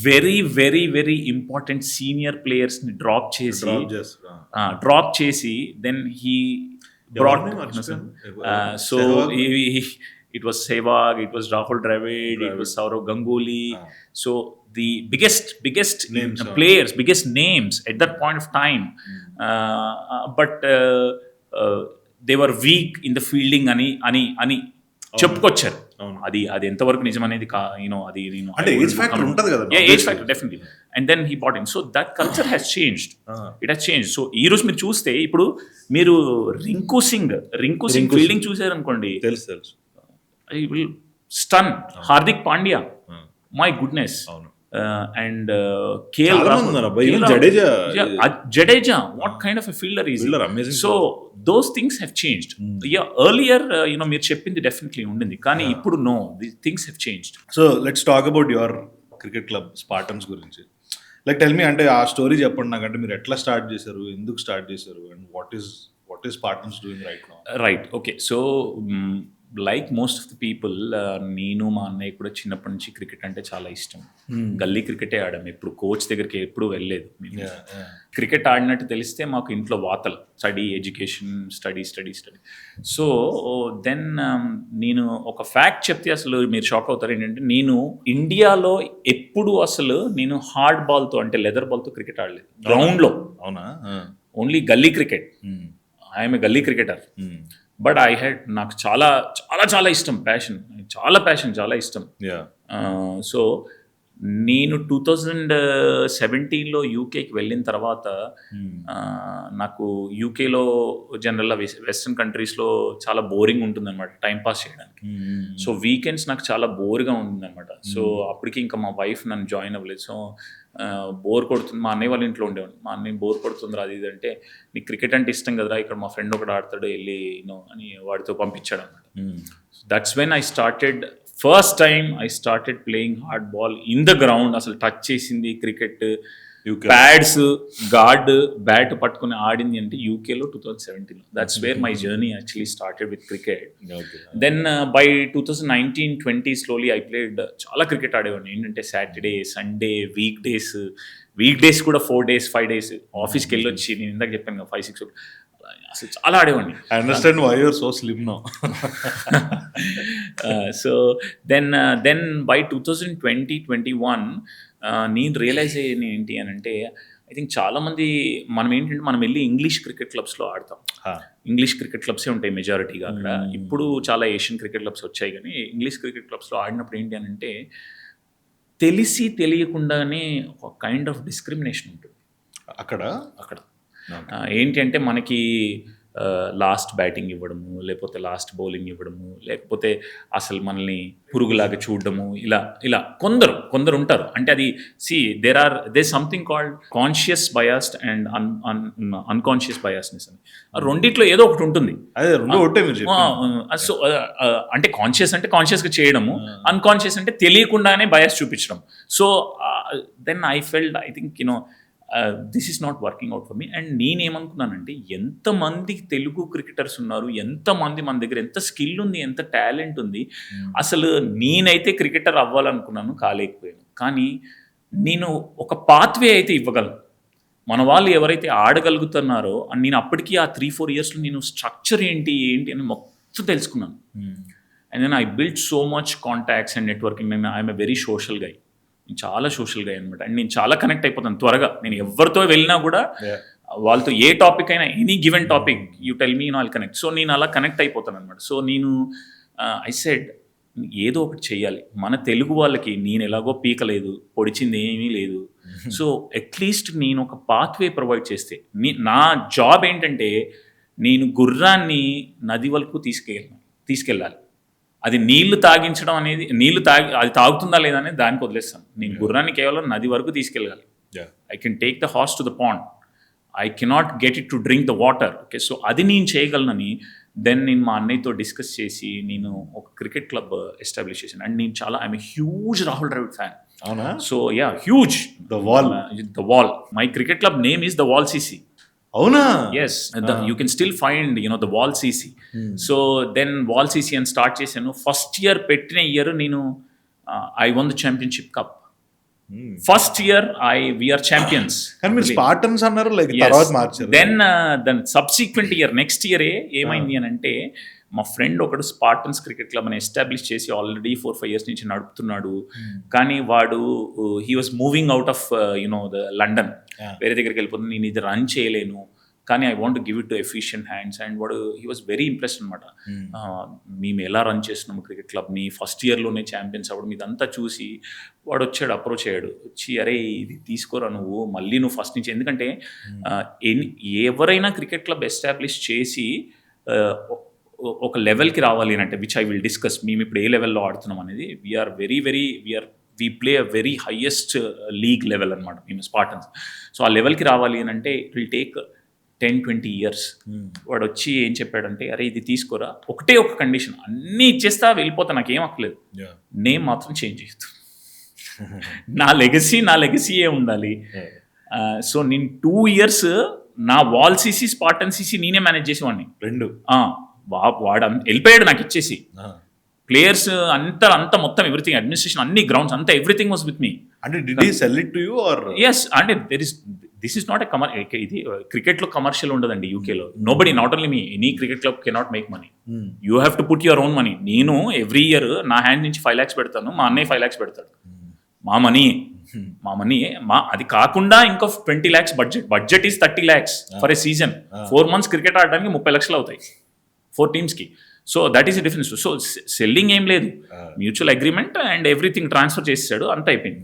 very very very important senior ప్లేయర్స్ని డ్రాప్ చేసి then he brought so it was Sehwag, it was Rahul, Dravid, it was Sourav Ganguly. So the biggest names, players, biggest names at that point of time. But they were weak in the fielding అని చెప్పుకొచ్చారు. అది ఎంతవరకు నిజం అనేది అది అంటే age factor ఉంటది కదా. Age factor definitely. And then he bat in. So that culture has changed. It has change. సో ఈ రోజు మీరు చూస్తే ఇప్పుడు మీరు రింకు సింగ్ ఫీల్డింగ్ చూసారు అనుకోండి, తెలుసు I will stun. Hardik Pandya, my goodness. And KL Jadeja, what kind of a fielder is he? Amazing. So those things have changed. Yeah, earlier మీరు చెప్పింది డెఫినెట్లీ ఉండింది, కానీ ఇప్పుడు no, these things have changed. So let's talk about your cricket club Spartans గురించి. Like tell me, అంటే ఆ story చెప్పండి నాకు. అంటే మీరు ఎట్లా స్టార్ట్ చేశారు, ఎందుకు స్టార్ట్ చేశారు, and what is Spartans doing right now? Right, okay. So like most of the people, నేను మా అన్నయ్య కూడా చిన్నప్పటి నుంచి క్రికెట్ అంటే చాలా ఇష్టం. గల్లీ క్రికెటే ఆడాము, ఎప్పుడు కోచ్ దగ్గరికి ఎప్పుడు వెళ్ళలేదు. క్రికెట్ ఆడినట్టు తెలిస్తే మాకు ఇంట్లో వాతలు, ఎడ్యుకేషన్ స్టడీ. సో దెన్ నేను ఒక ఫ్యాక్ట్ చెప్తే అసలు మీరు షాక్ అవుతారు. ఏంటంటే నేను ఇండియాలో ఎప్పుడు అసలు నేను హార్డ్ బాల్తో అంటే లెదర్ బాల్తో క్రికెట్ ఆడలేదు గ్రౌండ్లో. అవునా? ఓన్లీ గల్లీ క్రికెట్. ఐఎమ్ ఏ గల్లీ క్రికెటర్. బట్ నాకు చాలా చాలా చాలా ఇష్టం, ప్యాషన్, చాలా ఇష్టం. సో నేను 2017లో యూకేకి వెళ్ళిన తర్వాత నాకు యూకేలో జనరల్గా వెస్ట్రన్ కంట్రీస్లో చాలా బోరింగ్ ఉంటుంది అనమాట టైం పాస్ చేయడానికి. సో వీకెండ్స్ నాకు చాలా బోర్గా ఉంటుంది అనమాట. సో అప్పటికి ఇంకా మా వైఫ్ నన్ను జాయిన్ అవ్వలేదు. సో బోర్ కొడుతుంది. మా అన్నయ్య వాళ్ళ ఇంట్లో ఉండేవాడు. మా అన్నయ్య బోర్ కొడుతుందిరా అది ఇది అంటే, నీకు క్రికెట్ అంటే ఇష్టం కదరా, ఇక్కడ మా ఫ్రెండ్ ఒకటి ఆడతాడు వెళ్ళి అని వాడితో పంపించాడు అనమాట. That's when I started. First time I started playing hard ball in the ground. అసలు టచ్ చేసింది క్రికెట్, ప్యాడ్స్, గార్డ్, బ్యాట్ పట్టుకుని ఆడింది అంటే యూకేలో 2017. That's where my journey actually started with cricket. Then by 2019-20 slowly I played. చాలా cricket ఆడేవాడిని. ఏంటంటే Saturday, Sunday, week days కూడా 4 days 5 days ఆఫీస్కి వెళ్ళి వచ్చి, నేను ఇందాక చెప్పాను కదా 5-6 అసలు చాలా ఆడేవాడిని. I understand why you're so slim now. So then by 2020-21 నేను రియలైజ్ అయ్యేది ఏంటి అని అంటే, ఐ థింక్ చాలామంది మనం వెళ్ళి ఇంగ్లీష్ క్రికెట్ క్లబ్స్లో ఆడతాం. ఇంగ్లీష్ క్రికెట్ క్లబ్సే ఉంటాయి మెజారిటీగా అక్కడ. ఇప్పుడు చాలా ఏషియన్ క్రికెట్ క్లబ్స్ వచ్చాయి, కానీ ఇంగ్లీష్ క్రికెట్ క్లబ్స్లో ఆడినప్పుడు ఏంటి అని అంటే తెలిసి తెలియకుండానే ఒక కైండ్ ఆఫ్ డిస్క్రిమినేషన్ ఉంటుంది అక్కడ. ఏంటి అంటే మనకి లాస్ట్ బ్యాటింగ్ ఇవ్వడము, లేకపోతే లాస్ట్ బౌలింగ్ ఇవ్వడము, లేకపోతే అసలు మనల్ని పురుగులాగా చూడడము, ఇలా కొందరు ఉంటారు. అంటే అది there something called conscious biased and unconscious biasness అని. రెండిట్లో ఏదో ఒకటి ఉంటుంది. సో అంటే కాన్షియస్గా చేయడము, అన్కాన్షియస్ అంటే తెలియకుండానే బయాస్ చూపించడం. So then I felt, I think this is not working out for me. And నేనేమనుకున్నానంటే, ఎంతమంది తెలుగు క్రికెటర్స్ ఉన్నారు, ఎంతమంది మన దగ్గర ఎంత స్కిల్ ఉంది, ఎంత టాలెంట్ ఉంది. అసలు నేనైతే క్రికెటర్ అవ్వాలనుకున్నాను, కాలేకపోయాను. కానీ నేను ఒక పాత్వే అయితే ఇవ్వగలను. మన వాళ్ళు ఎవరైతే ఆడగలుగుతున్నారో, నేను అప్పటికీ ఆ 3-4 yearsలో నేను స్ట్రక్చర్ ఏంటి అని మొత్తం తెలుసుకున్నాను. And then I build so much contacts and networking. I'm a very social guy. నేను చాలా సోషల్ గా అనమాట. అండ్ నేను చాలా కనెక్ట్ అయిపోతాను త్వరగా. నేను ఎవరితో వెళ్ళినా కూడా వాళ్ళతో ఏ టాపిక్ అయినా, any given topic you tell me, I'll connect. So నేను అలా కనెక్ట్ అయిపోతాను అనమాట. సో నేను ఐ సెడ్ ఏదో ఒకటి చెయ్యాలి మన తెలుగు వాళ్ళకి. నేను ఎలాగో పీకలేదు, పొడిచింది ఏమీ లేదు. సో అట్లీస్ట్ నేను ఒక పాత్వే ప్రొవైడ్ చేస్తే, నా జాబ్ ఏంటంటే నేను గుర్రాన్ని నది వరకు తీసుకెళ్ళాలి. అది నీళ్లు తాగించడం అనేది, అది తాగుతుందా లేదా అనేది దానికి వదిలేస్తాను. నేను గుర్రాన్ని కేవలం నది వరకు తీసుకెళ్ళాలి. I can take the horse to the pond, I cannot get it to drink the water. Okay, so అది నేను చేయగలనని దెన్ నేను మా అన్నయ్యతో డిస్కస్ చేసి నేను ఒక క్రికెట్ క్లబ్ ఎస్టాబ్లిష్ చేశాను. అండ్ నేను I'm a huge Rahul Dravid fan. అవునా? So yeah, huge. The wall my cricket club name is the wall CC. అవునా? Yes, you can still find the wall CC. So then wall CC అని start చేశాను. First year పెట్టిన year నేను I won the championship cup. First year we are champions. కానీ మీరు Spartans అన్నారు, like తర్వాత మార్చారు. Then subsequent year next year ఏమైంది అని అంటే మా ఫ్రెండ్ ఒకడు స్పార్టన్స్ క్రికెట్ క్లబ్ అని ఎస్టాబ్లిష్ చేసి ఆల్రెడీ 4-5 years నుంచి నడుపుతున్నాడు. కానీ వాడు he was moving out of the London, వేరే దగ్గరికి వెళ్ళిపోతుంది. నేను ఇది రన్ చేయలేను, కానీ I want give it to efficient hands. And వాడు హీ వాజ్ వెరీ ఇంప్రెస్డ్ అనమాట. మేము ఎలా రన్ చేస్తున్నాము క్రికెట్ క్లబ్ని, ఫస్ట్ ఇయర్లోనే ఛాంపియన్స్ అవ్వడం, ఇదంతా చూసి వాడు వచ్చాడు, అప్రోచ్ అయ్యాడు. వచ్చి అరే ఇది తీసుకోరా నువ్వు, మళ్ళీ నువ్వు ఫస్ట్ నుంచి. ఎందుకంటే ఎవరైనా క్రికెట్ క్లబ్ ఎస్టాబ్లిష్ చేసి ఒక లెవెల్కి రావాలి అని అంటే, విచ్ ఐ విల్ డిస్కస్, మేము ఇప్పుడు ఏ లెవెల్లో ఆడుతున్నాం అనేది, we play a very highest league level అనమాట మేము స్పార్టన్స్. సో ఆ లెవెల్కి రావాలి అని అంటే ఇట్ విల్ టేక్ 10-20 years. వాడు వచ్చి ఏం చెప్పాడంటే, అరే ఇది తీసుకోరా, ఒకటే ఒక కండిషన్, అన్నీ ఇచ్చేస్తా వెళ్ళిపోతా, నాకేం అక్కలేదు, నేమ్ మాత్రం చేంజ్ చేయొద్దు. నా లెగసీయే ఉండాలి. సో నేను 2 years నా వాల్ సీసీ స్పార్టన్ సీసీ నేనే మేనేజ్ చేసేవాడిని రెండు. వాడు వెళ్ళిపోయాడు నాకు ఇచ్చేసి. ప్లేయర్స్ అంతా మొత్తం ఎవ్రీథింగ్, అడ్మినిస్ట్రేషన్, అన్ని గ్రౌండ్స్ అంతా, ఎవ్రీథింగ్ వాజ్ విత్ మీ. అంటే did he sell it to you or? yes, అంటే దిస్ ఇస్ నాట్ ఇది క్రికెట్లో కమర్షియల్ ఉండదండి యూకేలో. Nobody, not only me, any cricket club cannot make money. You have to put your own money. నేను every year నా hand నుంచి 5 lakhs పెడతాను, మా అన్నయ్య 5 lakhs పెడతాడు. మా మనీ అది కాకుండా ఇంకో 20 lakhs budget is 30 lakhs for a season. 4 months cricket ఆడడానికి 30 lakhs అవుతాయి 4 teamsకి. So that is the difference. So selling ఏం లేదు, mutual agreement and everything transfer చేసాడు, అంత అయిపోయింది.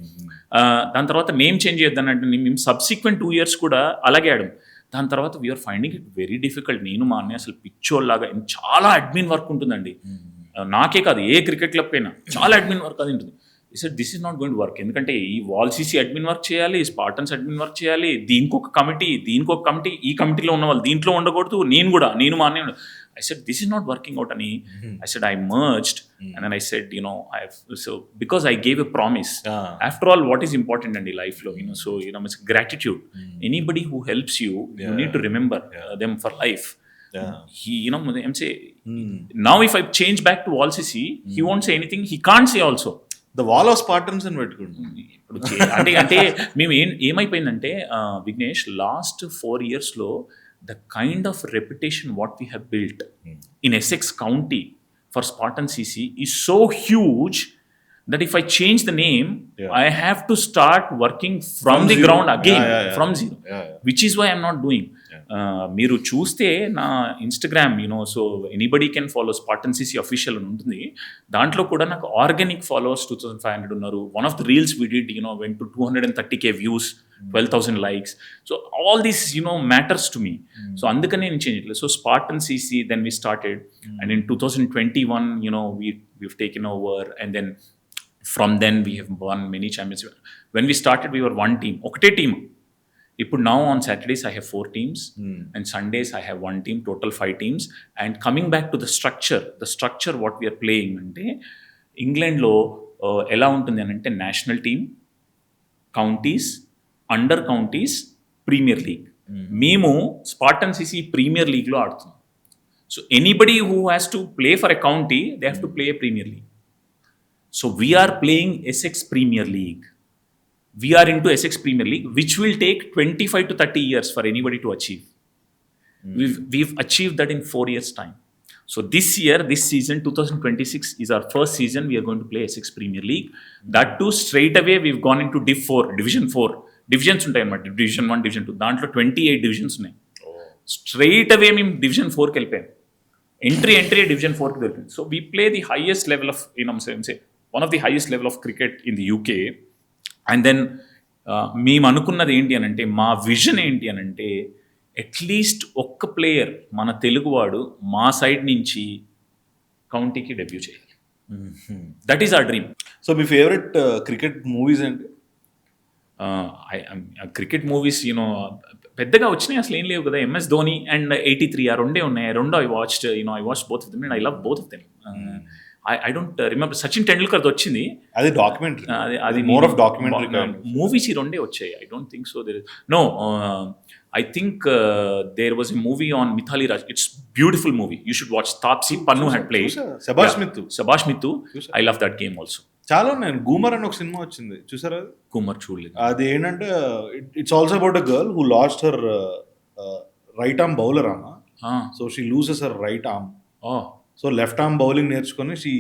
దాని తర్వాత నేమ్ చేంజ్ చేద్దాం అంటే మేము సబ్సిక్వెంట్ 2 years కూడా అలాగే ఆడాం. దాని తర్వాత we're finding it very difficult. నేను మా అన్నయ్య అసలు పిచ్చోల్లాగా, చాలా అడ్మిన్ వర్క్ ఉంటుందండి. నాకే కాదు, ఏ క్రికెట్ క్లబ్ అయినా చాలా అడ్మిన్ వర్క్ అది ఉంటుంది. Sir this is not going to work. ఎందుకంటే ఈ వాల్ సీసీ అడ్మిన్ వర్క్ చేయాలి, స్పార్టన్స్ అడ్మిన్ వర్క్ చేయాలి, దీనికి ఒక కమిటీ, ఈ కమిటీలో ఉన్న వాళ్ళు దీంట్లో ఉండకూడదు, నేను మా అన్నయ్య. I said, this is not working out, Ani. I said, I merged. And then I said, because I gave a promise. After all, what is important in life, so, it's gratitude. Anybody who helps you, you need to remember them for life. He, I'm saying, now if I change back to Wall CC, he won't say anything. He can't say also. The wall of Spartans అని పెట్టుకుంటుంది. అంటే మేము ఏమైపోయిందంటే Vignesh, last 4 yearsలో the kind of reputation what we have built in Essex County for Spartan CC is so huge that if I change the name, I have to start working from the ground again, from zero, which is why I'm not doing. మీరు చూస్తే నా Instagram, so anybody can follow Spartan CC official అని ఉంటుంది. దాంట్లో కూడా నాకు organic followers 2500 ఉన్నారు. One of the reels we did went to 230K views, 12,000 likes. So all this matters to me. So అందుకనే నేను చేంజ్ చేయలేదు. So Spartan CC, then we started, and in 2021 we've taken over, and then from then we have won many championships. When we started we were one team, ఒకటే team. ఇప్పుడు now on Saturdays I have 4 teams, and Sundays I have 1 team, total 5 teams. And coming back to the structure what we are playing అంటే ఇంగ్లాండ్లో ఎలా ఉంటుంది అని అంటే national team, counties, under counties, premier league. మేము Spartan CC premier లీగ్లో ఆడుతున్నాం. So anybody who has to play for a county, they have to play a premier league. So we are playing Essex premier league. We are into Essex Premier League, which will take 25 to 30 years for anybody to achieve. We've achieved that in 4 years' time. So this season, 2026 is our first season. We are going to play Essex Premier League. That too, straight away, we've gone into Division 4. Divisions ఉంటాయి అన్నమాట, Division 1, Division 2. దాంట్లో 28 divisions ఉన్నాయి. Straight away, మేము Division 4కి వెళ్ళిపోయాం. Entry Division 4కి వెళ్ళిపోయాం. So we play the highest level of, one of the highest level of cricket in the UK. And then మేము అనుకున్నది ఏంటి అని అంటే, మా విజన్ ఏంటి అని అంటే, అట్లీస్ట్ ఒక్క ప్లేయర్ మన తెలుగువాడు మా సైడ్ నుంచి కౌంటీకి డెబ్యూ చేయాలి. That is our dream. So me favourite cricket movies ఏంటి? క్రికెట్ మూవీస్ పెద్దగా వచ్చినాయి అసలు ఏం లేవు కదా. MS ధోని అండ్ 83 ఆ రెండే ఉన్నాయి. I watched both of them and I love both of them. I don't remember. Sachin Tendulkar వచ్చింది, అది డాక్యుమెంటరీ, అది మోర్ ఆఫ్ డాక్యుమెంటరీ. మూవీస్ ఈ రెండే వచ్చాయి. I don't think so. I think there was a movie on Mithali Raj. It's beautiful movie. You should watch. Taapsee Pannu had played. Sabash Mittu. I love that game also. చాలా నేను గూమర్ అని ఒక cinema వచ్చింది చూసారా? కుమార్ చూడలేదు. అది ఏంటంటే it's also about a girl who lost her right arm bowler అన్న. So she loses her right arm. So left arm bowling నేర్చుకొని she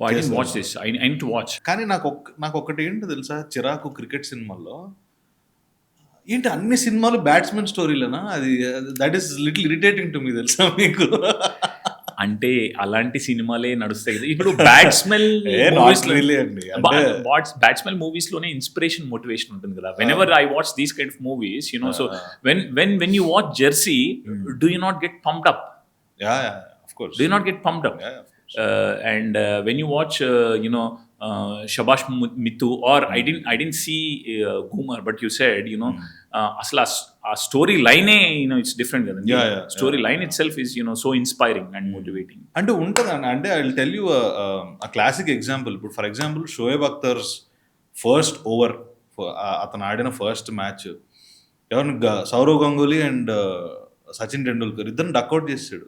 I didn't watch this. I need to watch. కానీ నాకు ఒకటి ఏంటో తెలుసా, చిరాకు క్రికెట్ సినిమాల్లో ఏంటి అన్ని సినిమాలు బ్యాట్స్మెన్ స్టోరీలేనా? అది that is little irritating to me తెలుసా మీకు? అంటే అలాంటి సినిమాలే నడుస్తాయి కదా ఇప్పుడు. బ్యాట్స్మెన్ బ్యాట్స్మెన్ మూవీస్ లోనే ఇన్స్పిరేషన్ మోటివేషన్ ఉంటుంది కదా. Whenever I watch these kind of movies you know, so when you watch Jersey, do you not get pumped up? Of course. Do you not get pumped up? And when you watch Shabash Mithu, or I didn't see Goomer, but you said asla a story line it's different than story line itself is so inspiring and motivating. అంటే ఉంటదన్న, అంటే I will tell you a classic example. ఇప్పుడు for example Shoaib Akhtar's first over, అతను ఆడిన first match ఎవరిని Sourav Ganguly and Sachin Tendulkar ఇద్దరిని duck out చేసాడు.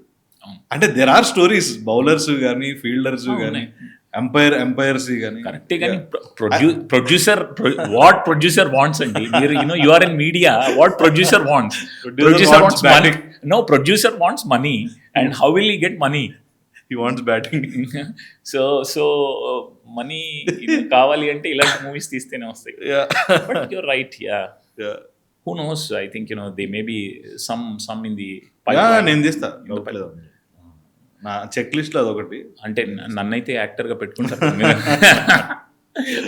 అంటే దేర్ ఆర్ స్టోరీస్, బౌలర్స్ కానీ ఫీల్డర్స్ కానీ ఎంపైర్స్ కానీ. కరెక్టే, కానీ ప్రొడ్యూసర్ వాట్ ప్రొడ్యూసర్ వాంట్స్ అండి. మీరు you are in media, what producer wants? Producer wants money. No, producer wants money, and how will he get money? He wants batting. So money కావాలి అంటే ఇలాంటి movies తీస్తేనే వస్తాయి. But you are right. Who knows? I think they may be some in the pipeline. నేను తీస్తా, నా check list లో అదొకటి. అంటే నన్నైతే యాక్టర్ గా పెట్టుకుంటారు.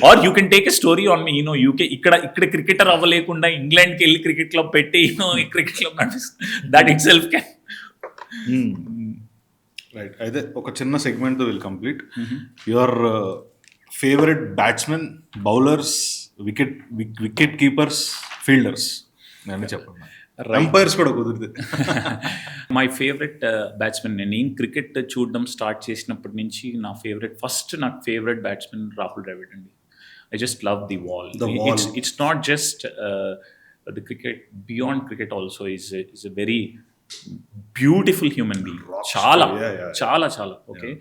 Or you can take a story on me. UK ఇక్కడ క్రికెటర్ అవ్వలేకుండా ఇంగ్లాండ్కి వెళ్ళి క్రికెట్ క్లబ్ పెట్టి క్రికెట్ క్లబ్ నడిపిస్తుంది. That itself can. Right. అయితే ఒక చిన్న సెగ్మెంట్ తో will complete. Your favourite batsmen, bowlers, wicket keepers, fielders నేను చెప్పండి. ఎంపైర్స్ కూడా కుదిరితే. మై ఫేవరెట్ బ్యాట్స్మెన్, నేను క్రికెట్ చూడడం స్టార్ట్ చేసినప్పటి నుంచి నాకు ఫేవరెట్ బ్యాట్స్మెన్ రాహుల్ ద్రావిడ్ అండి. I just love the wall. It's not just the cricket, beyond cricket also is a very beautiful human being. చాలా చాలా చాలా ఓకే.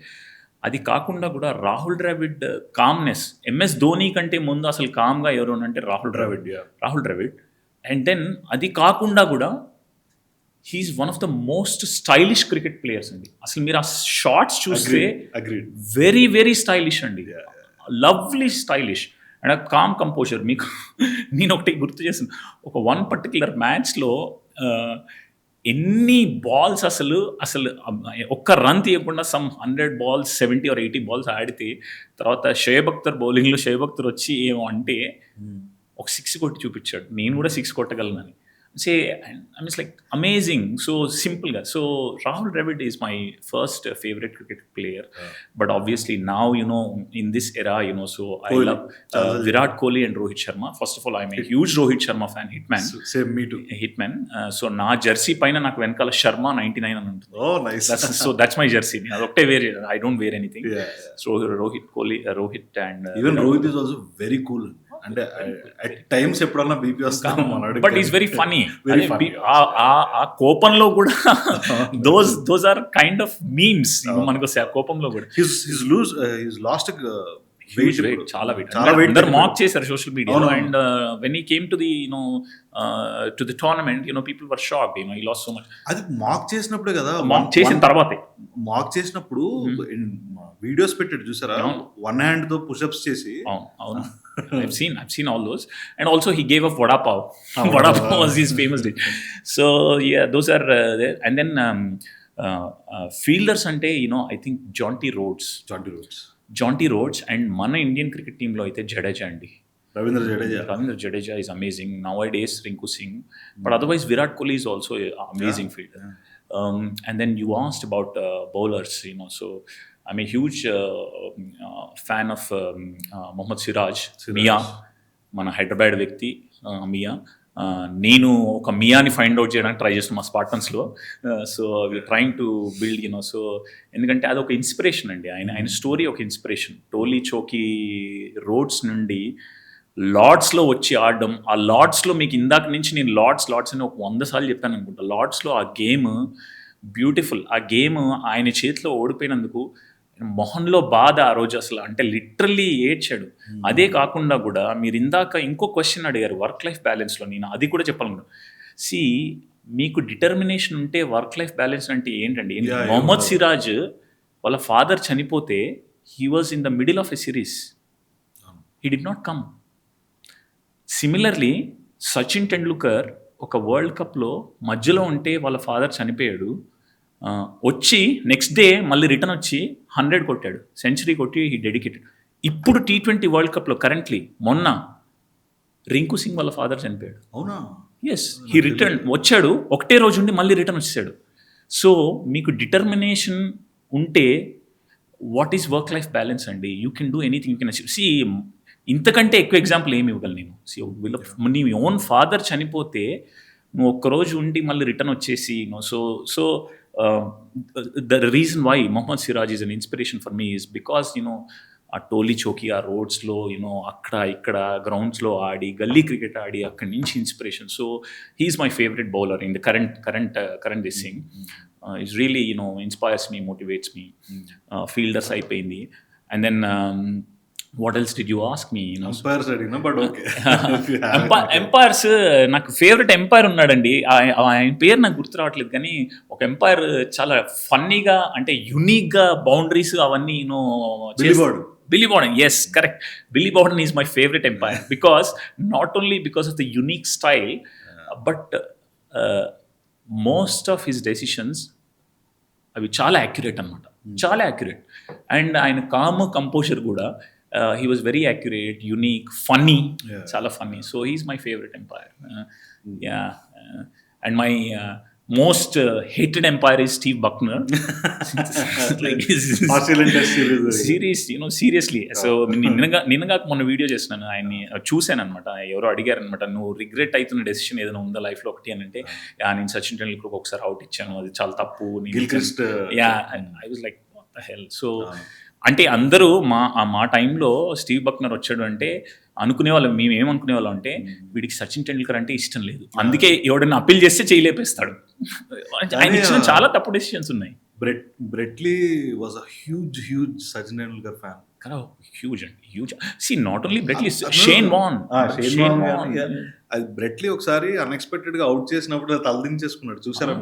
అది కాకుండా కూడా రాహుల్ ద్రావిడ్ కామ్నెస్, MS ధోని కంటే ముందు అసలు కామ్గా ఎవరు అంటే రాహుల్ ద్రావిడ్. అండ్ దెన్ అది కాకుండా కూడా he's one of the most stylish cricket players అండి. అసలు మీరు ఆ షార్ట్స్ చూస్తే వెరీ వెరీ స్టైలిష్ అండి, lovely stylish and calm composer. మీకు నేను ఒకటి గుర్తు చేస్తాను, ఒక వన్ పర్టికులర్ మ్యాచ్లో ఎన్ని బాల్స్ అసలు ఒక్క రన్ తీయకుండా 100 balls 70 or 80 balls ఆడితే తర్వాత షోయబ్ అఖ్తర్ బౌలింగ్లో షోయబ్ అఖ్తర్ వచ్చి ఏమో అంటే ఒక 6 కొట్టి చూపించాడు. నేను కూడా 6 కొట్టగలనని. Say I means like amazing. So సింపుల్గా, so Rahul Dravid is my first favourite cricket player. But obviously now in this era so I love Virat Kohli and Rohit Sharma. First of all I'm a huge Rohit Sharma fan. Hit man. So నా jersey పైన నాకు వెనకాల శర్మ 99 అని ఉంటుంది. So that's my jersey. అదొకటే వేరే, I don't wear anything. So Rohit Kohli, Rohit and even Rohit is also very cool. అంటే at times ఎప్పుడన్నా బీపీ వస్తాం, బట్ ఈస్ వెరీ ఫనీ. ఆ కోపంలో కూడా those are kind of memes మనకు వస్తాయి. ఆ కోపంలో కూడా లాస్ట్ వెయిట్, చాలా వెయిట్. అందరు మాక్ చేశారు సోషల్ మీడియాలో. And when he came to the tournament people were shocked. He lost so much. అది మాక్ చేసినప్పుడే కదా, మాక్ చేసిన తర్వాతే. మాక్ చేసినప్పుడు వీడియోస్ పెట్టాడు చూసారా, వన్ హ్యాండ్ తో పుషప్స్ చేసి. అవును, I've seen all those. And also he gave up vada pav. Vada pav was his famous dish. So yeah, those are there. And then fielders ante I think Jonty Rhodes and mana Indian cricket team lo aithe Jadeja andi. Ravindra Jadeja is amazing. Nowadays Rinku Singh, but otherwise Virat Kohli is also an amazing fielder. And then you asked about bowlers, so I'm a huge fan of Mohammad Siraj. Mia, మన హైదరాబాద్ వ్యక్తి మియా. నేను ఒక మియాని find out చేయడానికి try చేస్తున్నాను మా స్పార్టన్స్లో. So we're trying to build so ఎందుకంటే అది ఒక ఇన్స్పిరేషన్ అండి. ఆయన స్టోరీ ఒక ఇన్స్పిరేషన్. టోలీ చోకీ రోడ్స్ నుండి లార్డ్స్లో వచ్చి ఆడడం. ఆ లార్డ్స్లో మీకు ఇందాక నుంచి నేను లార్డ్స్ అని ఒక 100 సార్లు చెప్పాను అనుకుంటా. లార్డ్స్లో ఆ గేమ్ బ్యూటిఫుల్. ఆ గేమ్ ఆయన చేతిలో ఓడిపోయినందుకు మొహంలో బాధ ఆ రోజు అసలు, అంటే లిటరల్లీ ఏడ్చాడు. అదే కాకుండా కూడా మీరు ఇందాక ఇంకో క్వశ్చన్ అడిగారు వర్క్ లైఫ్ బ్యాలెన్స్లో, నేను అది కూడా చెప్పాలను. సి మీకు డిటర్మినేషన్ ఉంటే వర్క్ లైఫ్ బ్యాలెన్స్ అంటే ఏంటండి? మొహమ్మద్ సిరాజ్ వాళ్ళ ఫాదర్ చనిపోతే he was in the middle of a series, he did not come. Similarly Sachin Tendulkar ఒక వరల్డ్ కప్లో మధ్యలో ఉంటే వాళ్ళ ఫాదర్ చనిపోయాడు, వచ్చి నెక్స్ట్ డే మళ్ళీ రిటర్న్ వచ్చి 100 కొట్టాడు, సెంచరీ కొట్టి హీ డెడికేటెడ్. ఇప్పుడు T20 వరల్డ్ కప్లో కరెంట్లీ మొన్న రింకు సింగ్ వాళ్ళ ఫాదర్ చనిపోయాడు. అవునా? ఎస్, హీ రిటర్న్ వచ్చాడు, ఒకటే రోజు ఉండి మళ్ళీ రిటర్న్ వచ్చాడు. సో మీకు డిటర్మినేషన్ ఉంటే what is work life balance అండి? You can do anything, you can achieve. See ఇంతకంటే ఎక్కువ ఎగ్జాంపుల్ ఏమి ఇవ్వగలను నేను. సి నీ ఓన్ ఫాదర్ చనిపోతే నువ్వు ఒక్కరోజు ఉండి మళ్ళీ రిటర్న్ వచ్చేసి so the reason why Mohammad Siraj is an inspiration for me is because ఆ టోలీ చౌకీ, ఆ రోడ్స్లో అక్కడ ఇక్కడ గ్రౌండ్స్లో ఆడి గల్లీ క్రికెట్ ఆడి అక్కడి నుంచి inspiration. So he is my favourite bowler in the current this thing. It's really inspires me, motivates me. Fielders అయిపోయింది. And then what else did you ask me? Umpires అడిగినా, బట్ ఓకే. ఎంపైర్స్ నాకు favourite umpire ఉన్నాడండి, ఆయన పేరు నాకు గుర్తు రావట్లేదు, కానీ ఒక ఎంపైర్ చాలా ఫన్నీగా, అంటే యునిక్గా బౌండరీస్ అవన్నీ Billy Bowden, yes, correct. Billy Bowden is my favorite umpire because not only because of the unique style, but most of his decisions అవి చాలా యాక్యురేట్ అనమాట, చాలా యాక్యురేట్. అండ్ ఆయన కామ్ కంపోజర్ కూడా, he was very accurate, unique, funny, చాలా funny. So he's my favorite umpire. And my most hated umpire is Steve Buckner. Like Australian Test series, seriously. So నిన్నగా మొన్న video చేస్తున్నాను, ఆయన్ని చూశాను అనమాట. ఎవరో అడిగారు అనమాట, నువ్వు రిగ్రెట్ అవుతున్న డెసిషన్ ఏదైనా ఉందా లైఫ్లో ఒకటి అని అంటే, నేను సచిన్ టెండూల్కర్ ఒకసారి అవుట్ ఇచ్చాను, అది చాలా తప్పు. I was like what the hell. So అంటే అందరూ మా టైంలో స్టీవ్ బక్నర్ వచ్చాడు అంటే అనుకునేవాళ్ళం, మేము ఏమనుకునేవాళ్ళం అంటే వీడికి సచిన్ టెండూల్కర్ అంటే ఇష్టం లేదు, అందుకే ఎవడన్నా అప్పీల్ చేస్తే చేయలేపేస్తాడు. ఆయన ఇచ్చిన చాలా తప్పు డెసిషన్స్ ఉన్నాయి. Brett Lee was a huge Sachin Tendulkar fan. Huge అండి, huge. See not only Brett Lee, Shane Warne. Brett Lee ఒకసారి అన్ఎక్స్పెక్టెడ్ గా అవుట్ చేసినప్పుడు తలదించేసుకున్నాడు, చూసారా?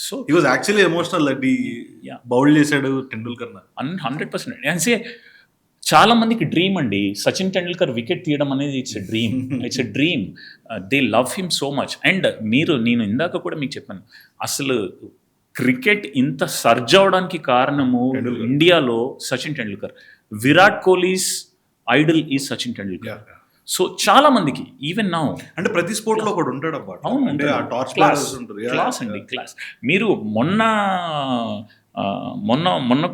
So he was actually emotional that he bowl చేశాడు టెండూల్కర్. 100%. అంటే చాలా మందికి డ్రీమ్ అండి సచిన్ టెండూల్కర్ వికెట్ తీయడం అనేది. It's a dream. They love him so much. And నేను ఇందాక కూడా మీకు చెప్పాను, అసలు క్రికెట్ ఇంత సర్జ్ అవడానికి కారణము ఇండియాలో Sachin Tendulkar. Virat Kohli's Idol is Sachin Tendulkar. So చాలా మందికి ఈవెన్ నౌ, అంటే ప్రతి స్పోర్ట్ లో కూడా ఉంటాడు. అవును, క్లాస్ అండి, క్లాస్. మీరు మొన్న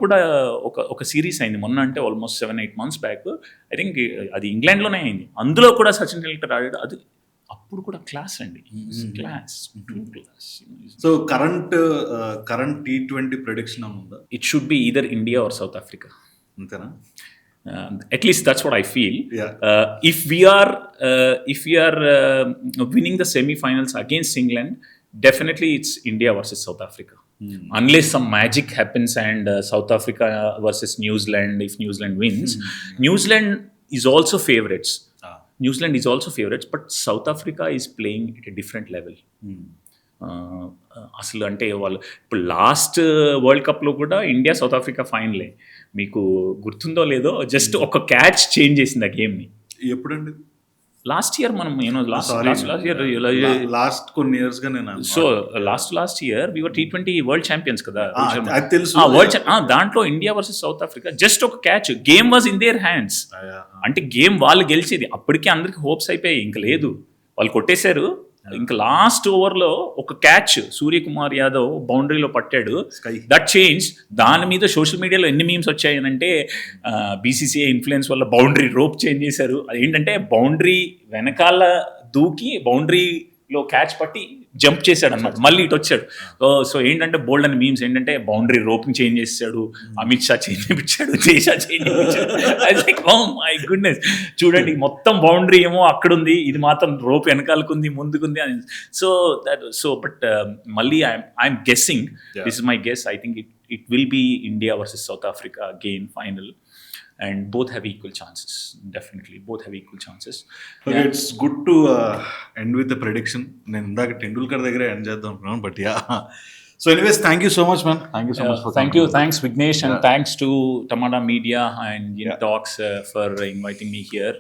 కూడా ఒక సిరీస్ అయింది, మొన్న అంటే almost 7-8 months back, I think అది ఇంగ్లాండ్లోనే అయింది. అందులో కూడా సచిన్ టెండూల్కర్ ఆడాడు. అది అప్పుడు కూడా క్లాస్ అండి, class. So current T20 prediction ఉందా? It should be either India or South Africa. అంతేనా? At least that's what I feel. If we are winning the semi-finals against England, definitely it's India versus South Africa. Unless some magic happens and South Africa versus New Zealand, if New Zealand wins, New Zealand is also favorites. But South Africa is playing at a different level. అసలు అంటే వాళ్ళు ఇప్పుడు last world కప్లో కూడా India South Africa ఫైనలే, మీకు గుర్తుందో లేదో, just ఒక క్యాచ్ చేంజ్ చేసింది ఆ గేమ్ని. ఎప్పుడండి? లాస్ట్ ఇయర్ మనం లాస్ట్ కొన్ని ఇయర్స్ గా నేను so last year we were T20 world champions కదా, అది తెలుసు. దాంట్లో India versus South Africa just ఒక catch, game was in there hands. అంటే గేమ్ వాళ్ళు గెలిచేది, అప్పటికే అందరికి హోప్స్ అయిపోయాయి, ఇంకా లేదు, వాళ్ళు కొట్టేశారు. ఇంకా లాస్ట్ ఓవర్లో ఒక క్యాచ్ సూర్యకుమార్ యాదవ్ బౌండరీలో పట్టాడు, దట్ చేంజ్. దాని మీద సోషల్ మీడియాలో ఎన్ని మీమ్స్ వచ్చాయనంటే బీసీసీఐ ఇన్ఫ్లుయెన్స్ వల్ల బౌండరీ రోప్ చేంజ్ చేశారు. అదేంటంటే బౌండరీ వెనకాల దూకి బౌండరీలో క్యాచ్ పట్టి జంప్ చేశాడు అనమాట, మళ్ళీ ఇటు వచ్చాడు. సో ఏంటంటే బోల్డ్ అని మీమ్స్ ఏంటంటే బౌండరీ రోపింగ్ చేంజ్ చేశాడు, అమిత్ షా చేంజ్ చేయించాడు, జైషా చేంజ్ చేయించాడు. మై గుడ్నెస్, చూడండి మొత్తం బౌండరీ ఏమో అక్కడ ఉంది, ఇది మాత్రం రోప్ వెనకాలకుంది ముందుకుంది అని. సో బట్ మళ్ళీ I'm guessing, this is my guess, I think it will be India versus South Africa again final, and both have equal chances. Definitely both have equal chances. Okay, it's good to end with the prediction. నేను ఇందాక టెండూల్కర్ దగ్గర end చేద్దాం అనుకున్నాను, but yeah. So anyways, thank you so much, man. Thank you so much for thank coming. you, thanks Vignesh, and thanks to Tamada Media and YINT Talks for inviting me here.